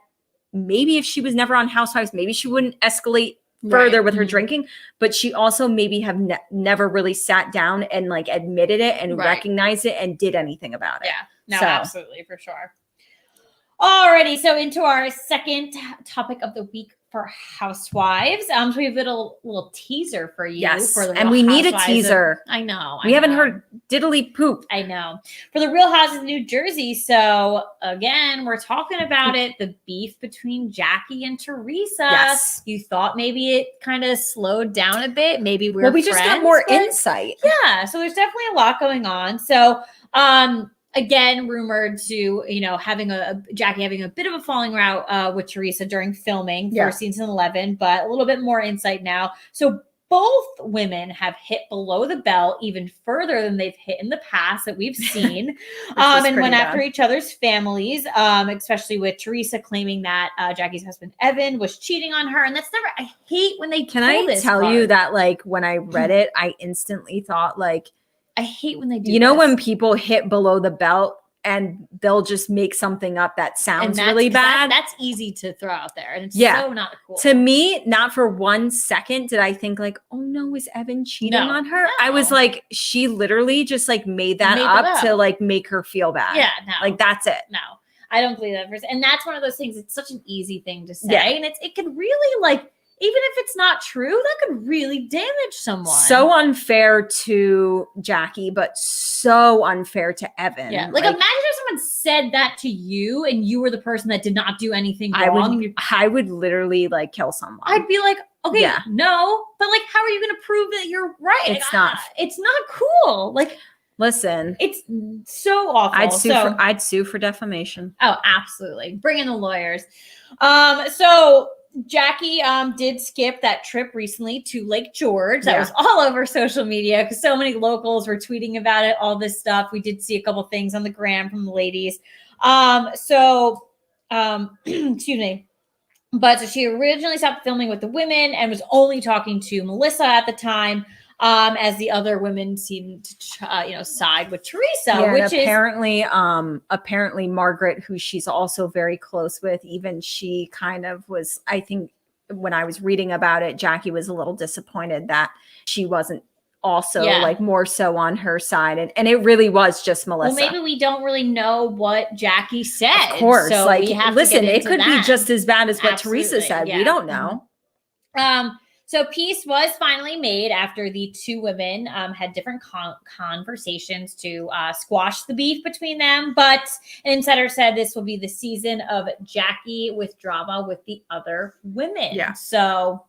maybe if she was never on Housewives, maybe she wouldn't escalate further with her drinking, but she also maybe have never really sat down and like admitted it and recognized it and did anything about it. Yeah, no, absolutely, for sure. Alrighty, so into our second topic of the week for Housewives. So we have a little teaser for you. For the and we need a teaser. I know. We haven't heard diddly poop. I know. For the Real Houses of New Jersey. So again, we're talking about it. The beef between Jackie and Teresa. Yes. You thought maybe it kind of slowed down a bit. Maybe we just got more insight. Yeah. So there's definitely a lot going on. So, again, rumored to, having Jackie having a bit of a falling out with Teresa during filming for season 11, but a little bit more insight now. So both women have hit below the belt even further than they've hit in the past that we've seen, and went after each other's families, especially with Teresa claiming that Jackie's husband Evan was cheating on her, and that's never. I hate when they. Can I tell you that, like, when I read it, I instantly thought, like, I hate when they do. You know, when people hit below the belt and they'll just make something up that sounds really bad. That's easy to throw out there. And it's so not cool. To me, not for 1 second did I think like, oh no, is Evan cheating on her? No. I was like, she literally just like made that up to like make her feel bad. Yeah, no. Like that's it. No, I don't believe that. And that's one of those things. It's such an easy thing to say. And it could really like, even if it's not true, that could really damage someone. So unfair to Jackie, but so unfair to Evan. Yeah. Like imagine if someone said that to you and you were the person that did not do anything wrong. I would literally like kill someone. I'd be like, okay, no. But like, how are you going to prove that you're right? It's it's not cool. Like, listen, it's so awful. I'd sue for defamation. Oh, absolutely. Bring in the lawyers. So Jackie did skip that trip recently to Lake George. That was all over social media because so many locals were tweeting about it, all this stuff. We did see a couple things on the gram from the ladies. Excuse me. But so she originally stopped filming with the women and was only talking to Melissa at the time. As the other women seemed to, side with Teresa, which apparently Margaret, who she's also very close with, even she kind of was, I think when I was reading about it, Jackie was a little disappointed that she wasn't also like more so on her side. And it really was just Melissa. Well, maybe we don't really know what Jackie said. Of course. So like, listen, it could be just as bad as what Teresa said. Yeah. We don't know. So peace was finally made after the two women had different conversations to squash the beef between them. But an insider said this will be the season of Jackie with drama with the other women. Yeah. So,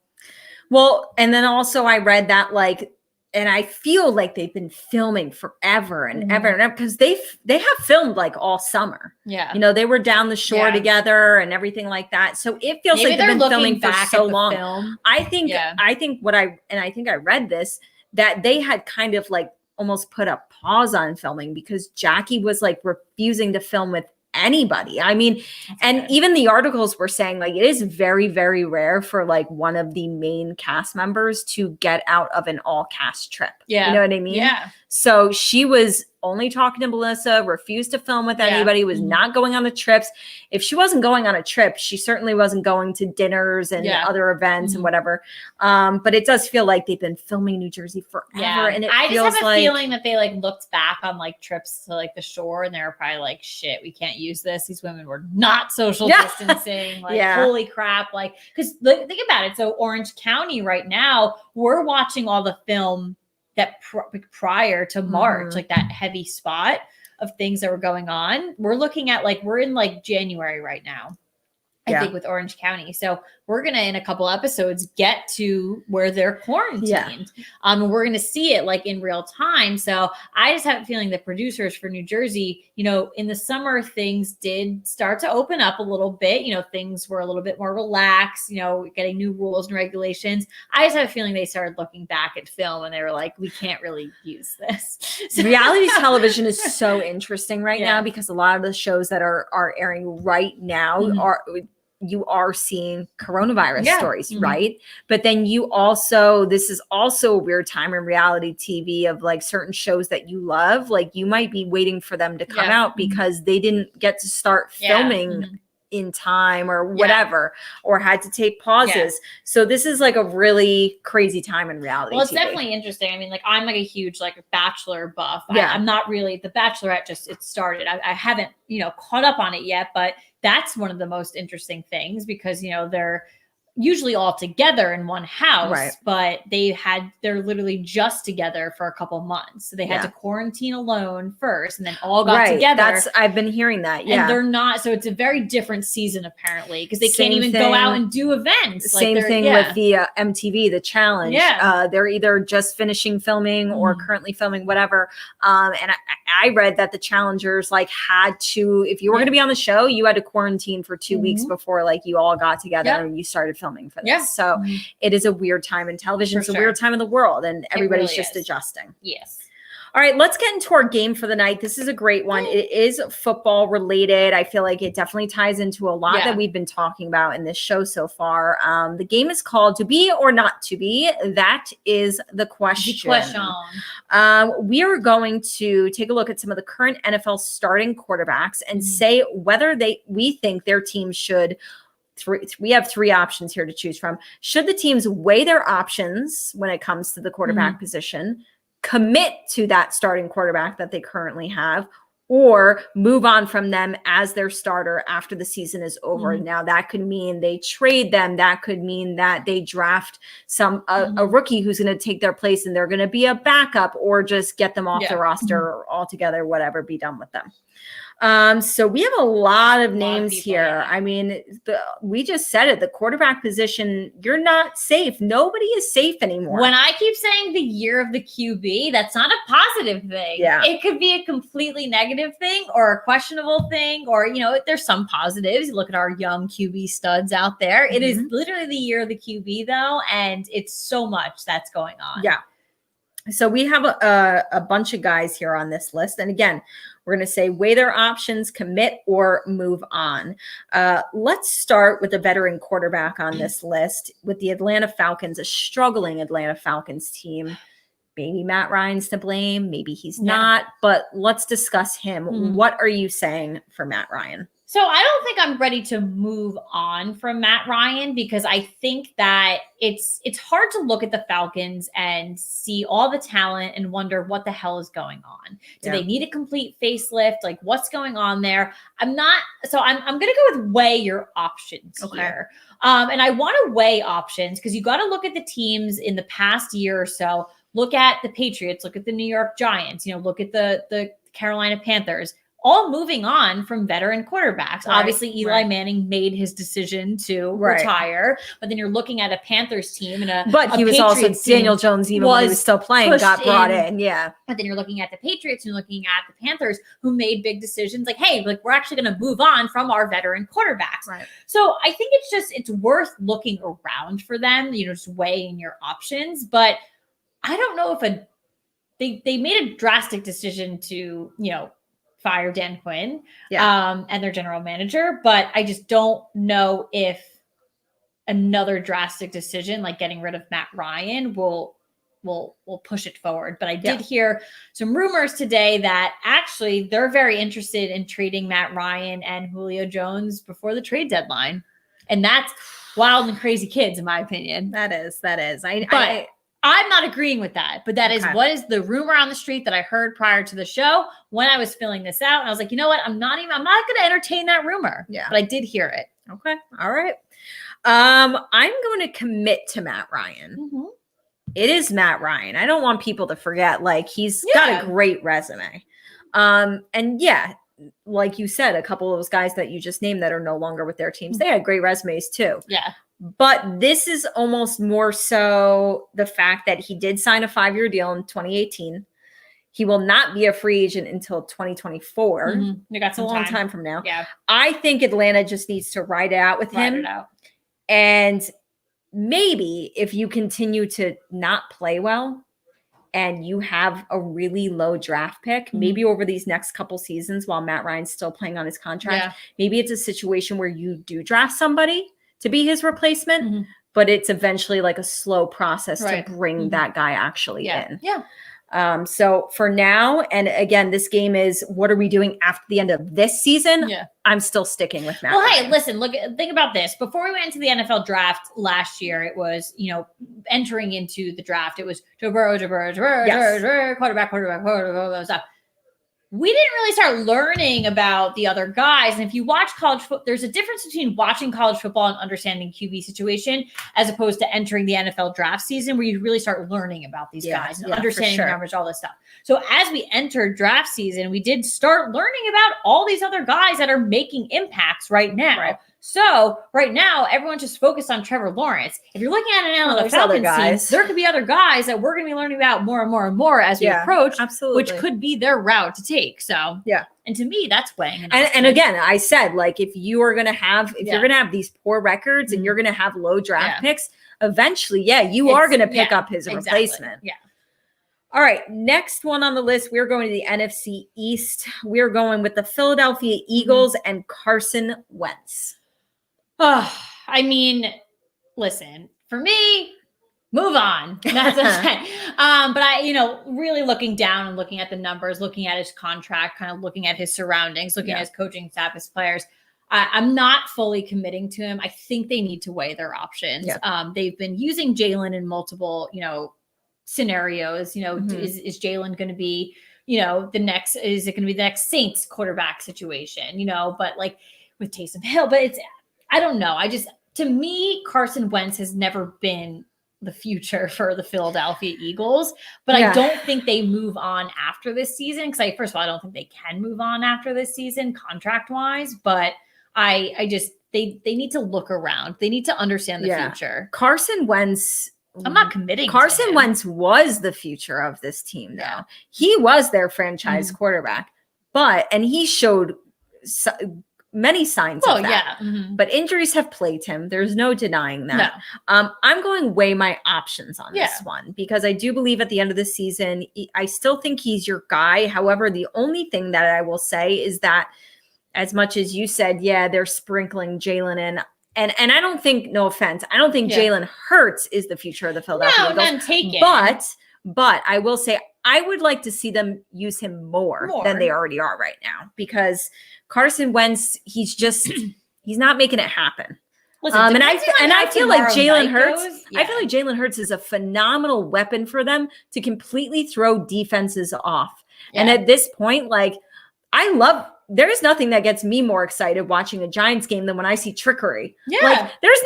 well, and then also I read that like, and I feel like they've been filming forever and ever and ever because they have filmed like all summer. Yeah. They were down the shore together and everything like that. So it feels like they've been filming for so long. I think I read this, that they had kind of like almost put a pause on filming because Jackie was like refusing to film with anybody. I mean, even the articles were saying like it is very, very rare for like one of the main cast members to get out of an all cast trip. Yeah. You know what I mean? Yeah. So she was only talking to Melissa, refused to film with anybody, was not going on the trips. If she wasn't going on a trip, she certainly wasn't going to dinners and other events and whatever. But it does feel like they've been filming New Jersey forever. Yeah. And I just have a feeling that they like looked back on like trips to like the shore and they were probably like, shit, we can't use this. These women were not social distancing. Like, holy crap. Like, because think about it. So Orange County right now, we're watching all the film that prior to March, like that heavy spot of things that were going on. We're looking at like, we're in like January right now. I think, with Orange County. So we're going to, in a couple episodes, get to where they're quarantined. And we're going to see it like in real time. So I just have a feeling that producers for New Jersey, you know, in the summer, things did start to open up a little bit. You know, things were a little bit more relaxed, you know, getting new rules and regulations. I just have a feeling they started looking back at film and they were like, we can't really use this. So reality television is so interesting right now because a lot of the shows that are airing right now you are seeing coronavirus stories, right? But then this is also a weird time in reality TV of like certain shows that you love, like you might be waiting for them to come out because they didn't get to start filming in time or whatever, or had to take pauses. So this is like a really crazy time in reality. Well, it's TV. definitely interesting. I mean, like I'm like a huge like Bachelor buff. I'm not really, the Bachelorette it started. I haven't, you know, caught up on it yet, but that's one of the most interesting things because, you know, they're usually all together in one house, but they're literally just together for a couple months. So they had to quarantine alone first and then all got together. I've been hearing that. And they're not, so it's a very different season apparently, because they can't even go out and do events. Same thing with the MTV, the challenge. They're either just finishing filming or currently filming, whatever. And I read that the challengers like had to, if you were going to be on the show, you had to quarantine for 2 weeks before like you all got together and you started filming for this. So it is a weird time in television. It's a weird time in the world and everybody's really just adjusting. Yes. All right, let's get into our game for the night. This is a great one. It is football related. I feel like it definitely ties into a lot that we've been talking about in this show so far. The game is called To Be or Not To Be. That is the question. We are going to take a look at some of the current NFL starting quarterbacks and say whether we think their team should. We have three options here to choose from. Should the teams weigh their options when it comes to the quarterback position, commit to that starting quarterback that they currently have, or move on from them as their starter after the season is over? Now that could mean they trade them. That could mean that they draft a rookie who's going to take their place and they're going to be a backup, or just get them off the roster altogether, whatever, be done with them. So we have a lot of names here. I mean, we just said it, the quarterback position, you're not safe. Nobody is safe anymore. When I keep saying the year of the QB, that's not a positive thing. It could be a completely negative thing or a questionable thing, or, you know, there's some positives. You look at our young QB studs out there. It is literally the year of the QB though. And it's so much that's going on. So we have a bunch of guys here on this list. And again, we're going to say weigh their options, commit, or move on. Let's start with a veteran quarterback on this list with the Atlanta Falcons, a struggling Atlanta Falcons team. Maybe Matt Ryan's to blame. Maybe he's not. But let's discuss him. What are you saying for Matt Ryan? So I don't think I'm ready to move on from Matt Ryan, because I think that it's hard to look at the Falcons and see all the talent and wonder what the hell is going on. Do they need a complete facelift? Like, what's going on there? I'm going to go with weigh your options here. And I want to weigh options because you got to look at the teams in the past year or so. Look at the Patriots, look at the New York Giants, you know, look at the Carolina Panthers. All moving on from veteran quarterbacks. Obviously, Eli Manning made his decision to retire, but then you're looking at a Panthers team but he was also Daniel Jones, even when he was still playing, got brought in. But then you're looking at the Patriots and you're looking at the Panthers, who made big decisions like, hey, like, we're actually going to move on from our veteran quarterbacks. So I think it's worth looking around for them, you know, just weighing your options. But I don't know if they made a drastic decision to, you know, fire Dan Quinn and their general manager, but I just don't know if another drastic decision like getting rid of Matt Ryan will push it forward. But I did hear some rumors today that actually they're very interested in trading Matt Ryan and Julio Jones before the trade deadline, and that's wild and crazy kids, in my opinion. That is. I'm not agreeing with that, but that is what is the rumor on the street that I heard prior to the show when I was filling this out. And I was like, you know what? I'm not going to entertain that rumor. But I did hear it. Okay. All right. I'm going to commit to Matt Ryan. It is Matt Ryan. I don't want people to forget, like, he's got a great resume. And like you said, a couple of those guys that you just named that are no longer with their teams, they had great resumes too. Yeah. But this is almost more so the fact that he did sign a 5-year deal in 2018. He will not be a free agent until 2024. Mm-hmm. It's a long time from now. Yeah. I think Atlanta just needs to ride it out with him. And maybe if you continue to not play well and you have a really low draft pick, maybe over these next couple seasons while Matt Ryan's still playing on his contract, maybe it's a situation where you do draft somebody to be his replacement, but it's eventually like a slow process to bring that guy actually in. Yeah. So for now, and again, this game is what are we doing after the end of this season? Yeah. I'm still sticking with Matt. Well, Ryan. hey, listen, think about this. Before we went into the NFL draft last year, it was, entering into the draft, it was Joe Burrow, quarterback, stuff. We didn't really start learning about the other guys. And if you watch college football, there's a difference between watching college football and understanding QB situation as opposed to entering the NFL draft season where you really start learning about these guys and understanding the numbers, all this stuff. So as we entered draft season, we did start learning about all these other guys that are making impacts right now. Right. So right now, everyone's just focused on Trevor Lawrence. If you're looking at an NFL Falcons team, there could be other guys that we're going to be learning about more and more and more as we approach, which could be their route to take. So and to me, that's weighing. And again, I said, like, if you're going to have these poor records and you're going to have low draft picks, eventually, you are going to pick up his replacement. Yeah. All right, next one on the list, we're going to the NFC East. We're going with the Philadelphia Eagles and Carson Wentz. Oh, I mean, listen, for me, move on. That's what I'm saying. But I, really looking down and looking at the numbers, looking at his contract, kind of looking at his surroundings, looking at his coaching staff, his players. I'm not fully committing to him. I think they need to weigh their options. They've been using Jalen in multiple, scenarios. Is Jalen going to be, is it going to be the next Saints quarterback situation, but like with Taysom Hill, but I don't know. To me, Carson Wentz has never been the future for the Philadelphia Eagles, but I don't think they move on after this season. Because first of all, I don't think they can move on after this season contract wise, but I just, they need to look around. They need to understand the future. Carson Wentz, I'm not committing. Carson Wentz was the future of this team, though. He was their franchise quarterback, and he showed many signs of that. But injuries have plagued him. There's no denying that. No. I'm going to weigh my options on this one because I do believe at the end of the season, I still think he's your guy. However, the only thing that I will say is that as much as you said, they're sprinkling Jalen in. And I don't think, no offense, I don't think Jalen Hurts is the future of the Philadelphia Eagles. None taken. But I will say I would like to see them use him more than they already are right now because Carson Wentz, he's not making it happen. Listen, I feel like Jalen Hurts. I feel like Jalen Hurts is a phenomenal weapon for them to completely throw defenses off. And at this point, like there's nothing that gets me more excited watching a Giants game than when I see trickery. Like there's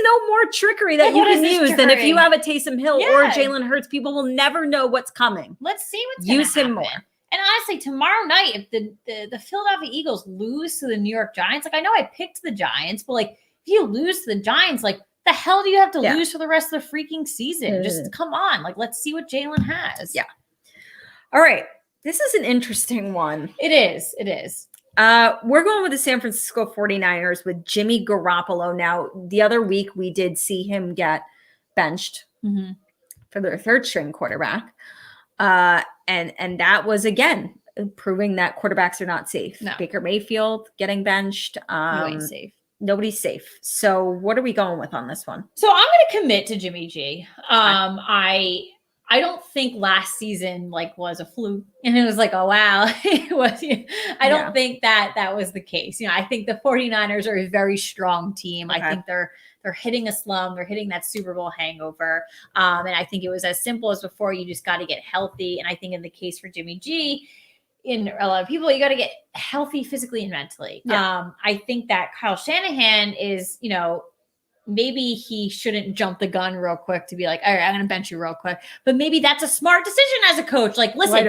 no more trickery that you can use than if you have a Taysom Hill or Jalen Hurts. People will never know what's coming. Let's see what's use him happen. more. And honestly, tomorrow night, if the Philadelphia Eagles lose to the New York Giants, like I know I picked the Giants, but like if you lose to the Giants, like the hell do you have to lose for the rest of the freaking season? Just come on, like let's see what Jalen has. Yeah. All right. This is an interesting one. It is. We're going with the San Francisco 49ers with Jimmy Garoppolo. Now, the other week we did see him get benched for their third string quarterback. And that was, again, proving that quarterbacks are not safe. No. Baker Mayfield getting benched. Nobody's safe. Nobody's safe. So what are we going with on this one? So I'm going to commit to Jimmy G. I don't think last season was a fluke and it was like, oh, wow. It was, I don't think that was the case. I think the 49ers are a very strong team. Okay. I think they're hitting a slum. They're hitting that Super Bowl hangover. And I think it was as simple as before. You just got to get healthy. And I think in the case for Jimmy G, in a lot of people, you got to get healthy physically and mentally. Yeah. I think that Kyle Shanahan is, maybe he shouldn't jump the gun real quick to be like, all right, I'm going to bench you real quick. But maybe that's a smart decision as a coach. Like, listen,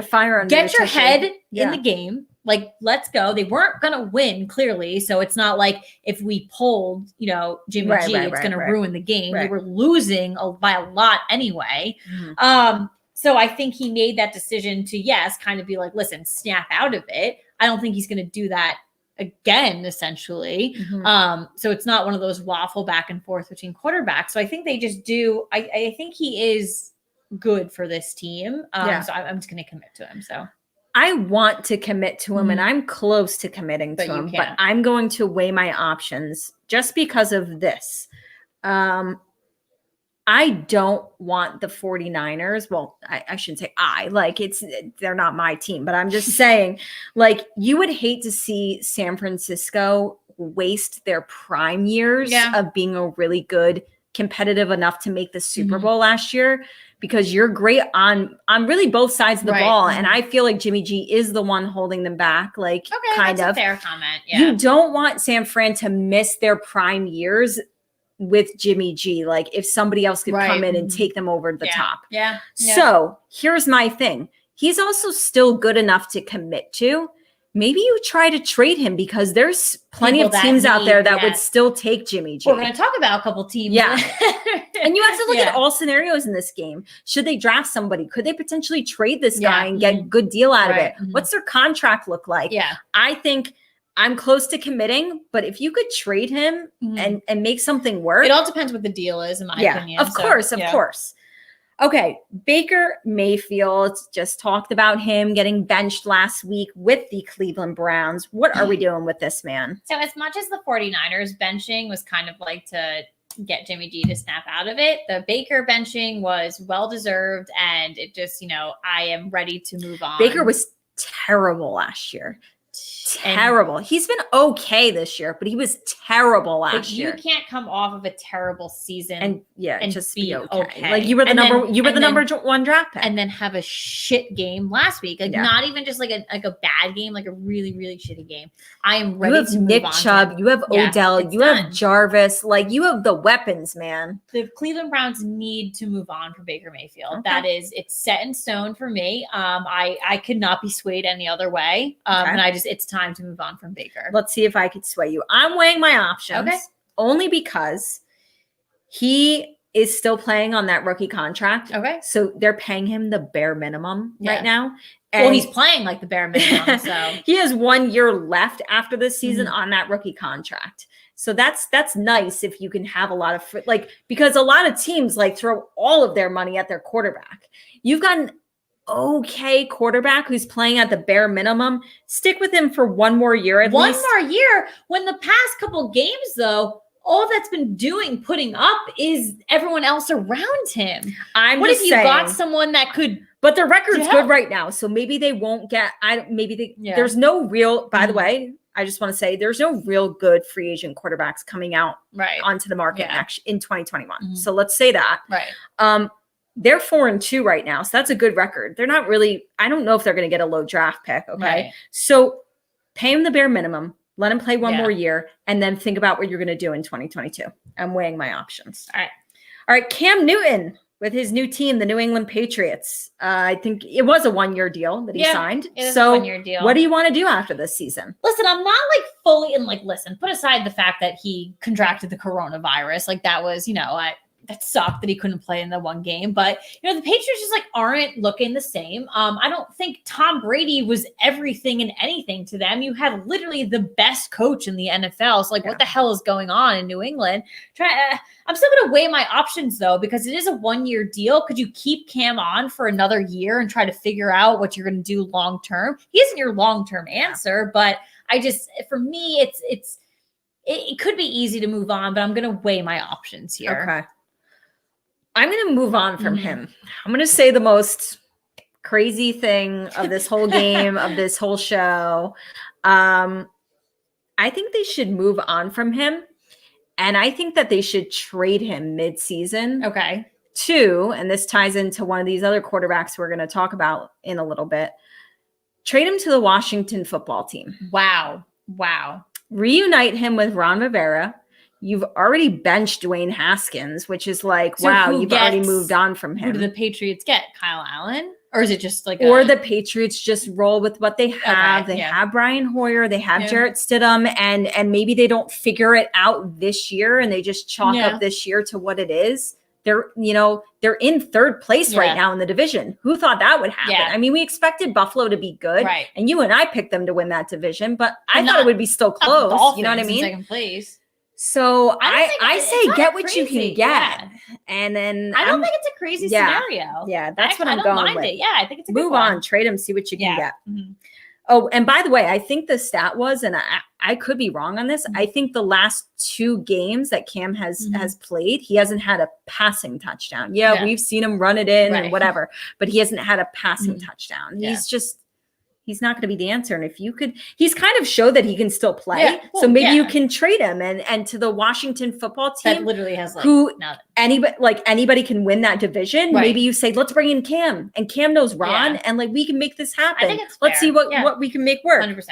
get your head in the game. Like, let's go. They weren't going to win, clearly. So it's not like if we pulled, Jimmy G, it's going to ruin the game. They were losing by a lot anyway. So I think he made that decision to, yes, kind of be like, listen, snap out of it. I don't think he's going to do that again, essentially. So it's not one of those waffle back and forth between quarterbacks. So I think they just do. I think he is good for this team. So I'm just going to commit to him. So I want to commit to him and I'm close to committing to him, but I'm going to weigh my options just because of this. I don't want the 49ers. Well, I shouldn't say they're not my team, but I'm just saying, like, you would hate to see San Francisco waste their prime years of being a really good, competitive enough to make the Super Bowl last year, because you're great on really both sides of the ball. And I feel like Jimmy G is the one holding them back. Like, kind of. That's a fair comment. Yeah. You don't want San Fran to miss their prime years with Jimmy G. Like, if somebody else could come in and take them over the top. Yeah. So here's my thing. He's also still good enough to commit to. Maybe you try to trade him, because there's plenty of teams out there that would still take Jimmy G. We're going to talk about a couple teams. Yeah. And you have to look at all scenarios in this game. Should they draft somebody? Could they potentially trade this guy and get a good deal out of it? What's their contract look like? Yeah. I think I'm close to committing, but if you could trade him and make something work. It all depends what the deal is, in my opinion. Of course. Okay, Baker Mayfield, just talked about him getting benched last week with the Cleveland Browns. What are we doing with this man? So as much as the 49ers benching was kind of like to get Jimmy G to snap out of it, the Baker benching was well-deserved, and it just, I am ready to move on. Baker was terrible last year. Terrible. He's been okay this year, but he was terrible last year. You can't come off of a terrible season and just be okay. Like, you were the number one draft pick, and then have a shit game last week. Like, not even just like a bad game, like a really, really shitty game. I am ready to move on. You have Nick Chubb, you have Odell, you have Jarvis. Like, you have the weapons, man. The Cleveland Browns need to move on for Baker Mayfield. It's set in stone for me. I could not be swayed any other way. And it's time to move on from Baker. Let's see if I could sway you. I'm weighing my options. Only because he is still playing on that rookie contract. So they're paying him the bare minimum right now. And he's playing like the bare minimum. So he has 1 year left after this season on that rookie contract. So that's nice if you can have a lot of because a lot of teams throw all of their money at their quarterback. You've got an okay quarterback who's playing at the bare minimum. Stick with him for 1 more year at least. 1 more year. When the past couple games, though, all that's been putting up is everyone else around him. What if you got someone that could? But their record's good right now, so maybe they won't get. There's no real. By the way, I just want to say there's no real good free agent quarterbacks coming out onto the market in 2021. So let's say that. They're 4-2 right now. So that's a good record. They're not really, I don't know if they're going to get a low draft pick. Okay. So pay him the bare minimum, let him play 1 more year, and then think about what you're going to do in 2022. I'm weighing my options. All right. Cam Newton with his new team, the New England Patriots. I think it was a 1 year deal that he signed. It is a 1 year deal. What do you want to do after this season? Listen, I'm not fully listen, put aside the fact that he contracted the coronavirus. That was, that sucked that he couldn't play in the one game. But, the Patriots just aren't looking the same. I don't think Tom Brady was everything and anything to them. You had literally the best coach in the NFL. So what the hell is going on in New England? I'm still going to weigh my options though, because it is a 1 year deal. Could you keep Cam on for another year and try to figure out what you're going to do long-term? He isn't your long-term answer, but for me, it could be easy to move on, but I'm going to weigh my options here. Okay. I'm going to move on from him. I'm going to say the most crazy thing of this whole game, of this whole show. I think they should move on from him. And I think that they should trade him mid-season. And this ties into one of these other quarterbacks we're going to talk about in a little bit. Trade him to the Washington football team. Wow. Reunite him with Ron Rivera. You've already benched Dwayne Haskins, which is you've already moved on from him. Who do the Patriots get? Kyle Allen? Or is it just like or the Patriots just roll with what they have? Okay, they have Brian Hoyer, they have Jarrett Stidham, and maybe they don't figure it out this year and they just chalk up this year to what it is. They're in third place right now in the division. Who thought that would happen? I mean, we expected Buffalo to be good, and you and I picked them to win that division, but I thought it would be still close. You know what I mean? Second place. So I say get what you can get, and then I don't think it's a crazy scenario. Yeah, that's what I'm going with. Yeah, I think it's a good move one. on, trade him, see what you can get. Oh, and by the way, I think the stat was, and I could be wrong on this. I think the last 2 games that Cam has played, he hasn't had a passing touchdown. Yeah, we've seen him run it in and whatever, but he hasn't had a passing touchdown. He's not going to be the answer. And if you could, he's kind of showed that he can still play. Yeah, well, so maybe you can trade him and to the Washington football team that literally has anybody can win that division. Right. Maybe you say, let's bring in Cam, and Cam knows Ron and we can make this happen. I think it's let's see what we can make work. 100%.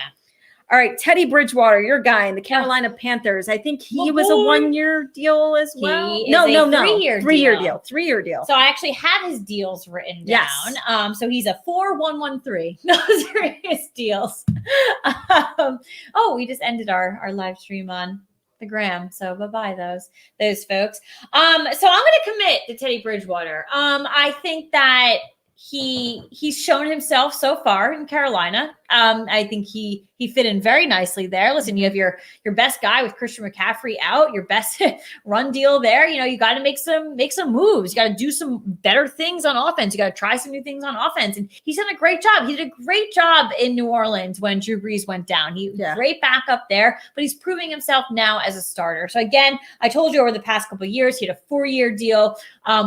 All right, Teddy Bridgewater, your guy in the Carolina Panthers. I think he was a 1-year deal as well. No, 3-year deal. 3-year deal. So I actually have his deals written down. So he's a 4-1-1-3. Those are his deals. We just ended our live stream on the gram. So bye-bye those folks. So I'm going to commit to Teddy Bridgewater. I think that he's shown himself so far in Carolina. I think he fit in very nicely there. Listen, you have your best guy with Christian McCaffrey out, your best run deal there. You got to make some moves. You got to do some better things on offense. You got to try some new things on offense. And he's done a great job. He did a great job in New Orleans when Drew Brees went down. Great backup there, but he's proving himself now as a starter. So again, I told you over the past couple of years, he had a 4-year deal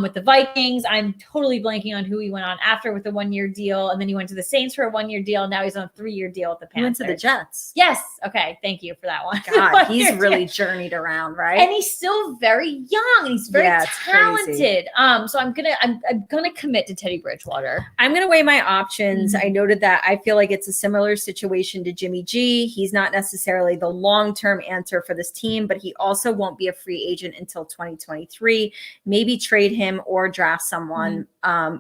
with the Vikings. I'm totally blanking on who he went on after with the 1-year deal. And then he went to the Saints for a 1-year deal. Now he's on a 3-year deal with the Panthers. He went to the Jets. Yes. Okay. Thank you for that one. God, he's really journeyed around, right? And he's still very young. And he's very talented. So I'm gonna commit to Teddy Bridgewater. I'm gonna weigh my options. I noted that I feel like it's a similar situation to Jimmy G. He's not necessarily the long-term answer for this team, but he also won't be a free agent until 2023. Maybe trade him or draft someone.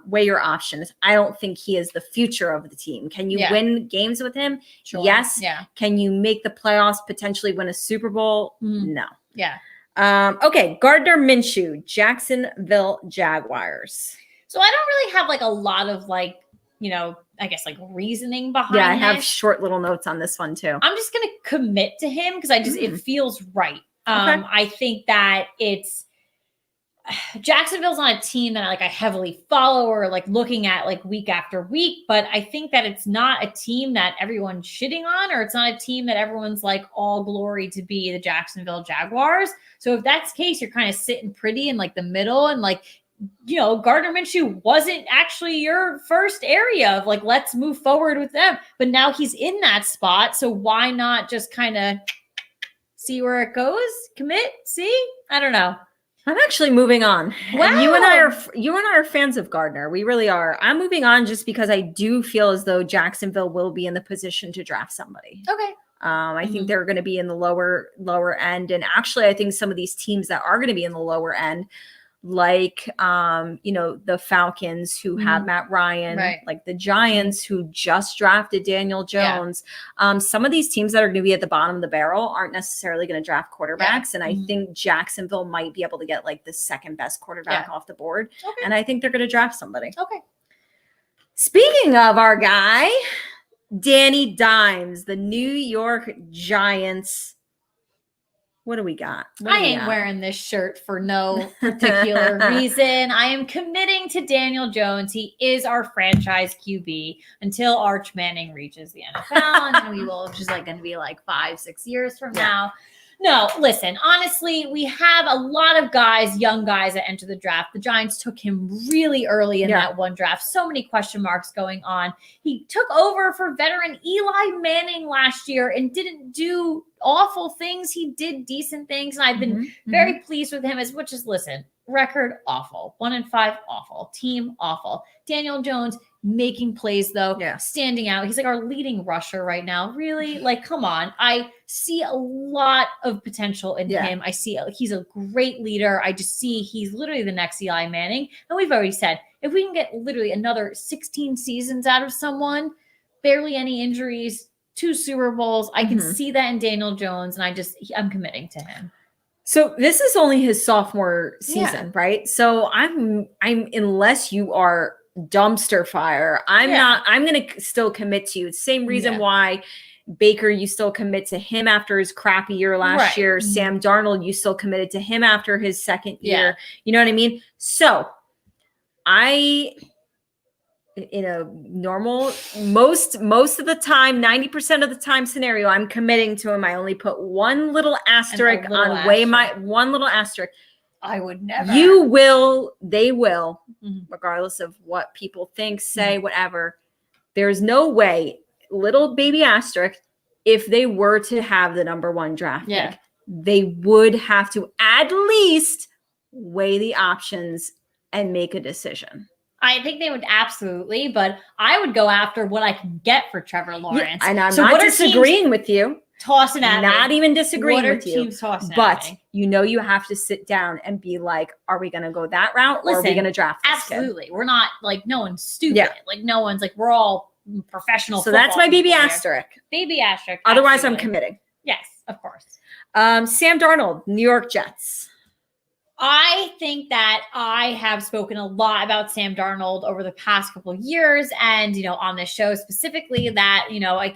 Weigh your options. I don't think he is the future of the team. Can you win games with him? Sure. Yes. Yeah. Can you make the playoffs, potentially win a Super Bowl? No. Yeah. Okay. Gardner Minshew, Jacksonville Jaguars. So I don't really have a lot of I guess reasoning behind I have short little notes on this one too. I'm just going to commit to him because it feels right. I think that Jacksonville's not a team that I heavily follow or looking at week after week, but I think that it's not a team that everyone's shitting on, or it's not a team that everyone's all glory to be the Jacksonville Jaguars. So if that's the case, you're kind of sitting pretty in the middle, and Gardner Minshew wasn't actually your first area of let's move forward with them, but now he's in that spot. So why not just kind of see where it goes? Commit? See? I don't know. I'm actually moving on. Wow. And you and I are fans of Gardner. We really are. I'm moving on just because I do feel as though Jacksonville will be in the position to draft somebody. Okay. I think they're going to be in the lower end. And actually, I think some of these teams that are going to be in the lower end, the Falcons who have Matt Ryan, like the Giants who just drafted Daniel Jones. Some of these teams that are going to be at the bottom of the barrel aren't necessarily going to draft quarterbacks. And I think Jacksonville might be able to get the second best quarterback off the board. Okay. And I think they're going to draft somebody. Okay. Speaking of our guy, Danny Dimes, the New York Giants. What do we got? I ain't wearing this shirt for no particular reason. I am committing to Daniel Jones. He is our franchise QB until Arch Manning reaches the NFL. And then we will, which is going to be 5-6 years from now. No, listen, honestly, we have a lot of young guys that enter the draft. The Giants took him really early in that one draft. So many question marks going on. He took over for veteran Eli Manning last year and didn't do awful things. He did decent things. And I've been very pleased with him listen, record awful. 1-5 awful. Team awful. Daniel Jones making plays though, standing out. He's our leading rusher right now. Really? Come on. I see a lot of potential in him. I see he's a great leader. I just see he's literally the next Eli Manning. And we've already said, if we can get literally another 16 seasons out of someone, barely any injuries, 2 Super Bowls, I can see that in Daniel Jones, and I'm committing to him. So this is only his sophomore season, right? So I'm unless you are dumpster fire, I'm going to still commit to you. Same reason why Baker, you still commit to him after his crappy year last year. Sam Darnold, you still committed to him after his second year. You know what I mean? So in a normal, most of the time, 90% of the time scenario, I'm committing to him. I only put one little asterisk one little asterisk. I would never. They will, regardless of what people think, say, whatever. There's no way, little baby asterisk, if they were to have the number 1 draft pick, they would have to at least weigh the options and make a decision. I think they would absolutely, but I would go after what I can get for Trevor Lawrence. And I'm not disagreeing with you. Tossing at me. Not even disagreeing with you. Teams tossing but at me? You have to sit down and be like, are we going to go that route or are we going to draft this absolutely. kid? We're not no one's stupid. Like no one's we're all professional. So that's my baby asterisk. Baby asterisk. Otherwise, I'm committing. Yes, of course. Sam Darnold, New York Jets. I think that I have spoken a lot about Sam Darnold over the past couple of years and, on this show specifically that,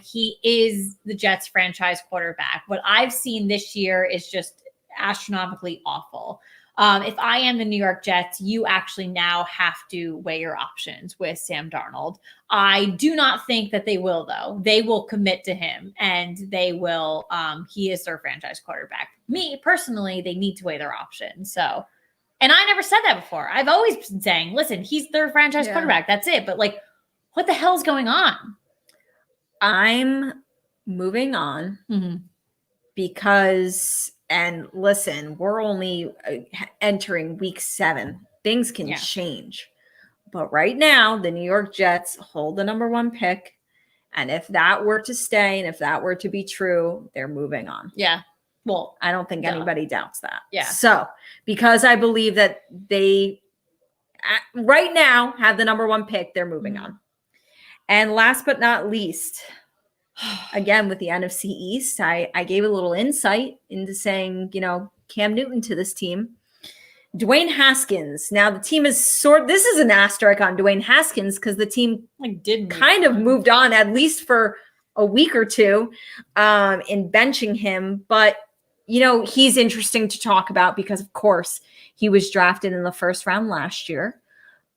he is the Jets franchise quarterback. What I've seen this year is just astronomically awful. If I am the New York Jets, you actually now have to weigh your options with Sam Darnold. I do not think that they will, though. They will commit to him and they will, he is their franchise quarterback. Me, personally, they need to weigh their options. So, and I never said that before. I've always been saying, listen, he's their franchise quarterback. That's it. But what the hell's going on? I'm moving on because... And listen, we're only entering week 7. Things can change. But right now, the New York Jets hold the number 1 pick. And if that were to stay and if that were to be true, they're moving on. Yeah. Well, I don't think anybody doubts that. Yeah. So because I believe that they right now have the number 1 pick, they're moving on. And last but not least, again, with the NFC East, I gave a little insight into saying, Cam Newton to this team. Dwayne Haskins. Now the team is this is an asterisk on Dwayne Haskins because the team moved on at least for a week or two in benching him. But, he's interesting to talk about because, of course, he was drafted in the first round last year.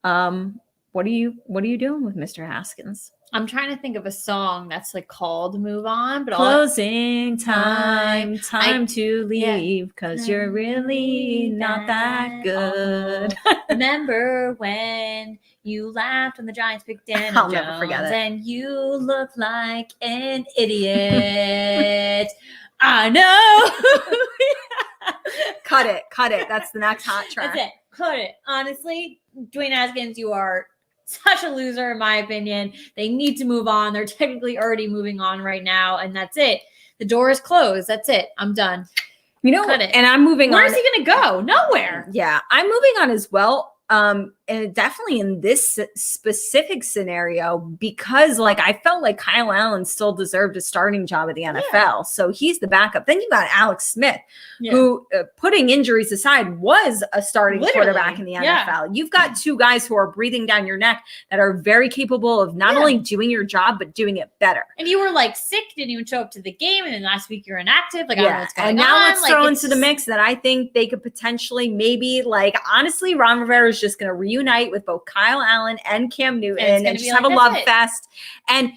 What are you doing with Mr. Haskins? I'm trying to think of a song that's called Move On, but closing time to leave because you're really not that good. Remember when you laughed when the Giants picked Daniel I'll never forget it. And you look like an idiot. I know. Cut it. That's the next hot track. That's it. Cut it. Honestly, Dwayne Haskins, you are such a loser, in my opinion. They need to move on. They're technically already moving on right now, and that's it. The door is closed. That's it. I'm done. Cut it. And I'm moving on. Where's he going to go? Nowhere. Yeah, I'm moving on as well. And definitely in this specific scenario, because I felt like Kyle Allen still deserved a starting job at the NFL. Yeah. So he's the backup. Then you got Alex Smith, who, putting injuries aside, was a starting quarterback in the NFL. You've got 2 guys who are breathing down your neck that are very capable of not only doing your job, but doing it better. And you were sick, didn't even show up to the game. And then last week you're inactive. I don't know what's going on. And now let's throw into the mix that I think they could potentially honestly, Ron Rivera is just going to reunite with both Kyle Allen and Cam Newton and just have a love fest. And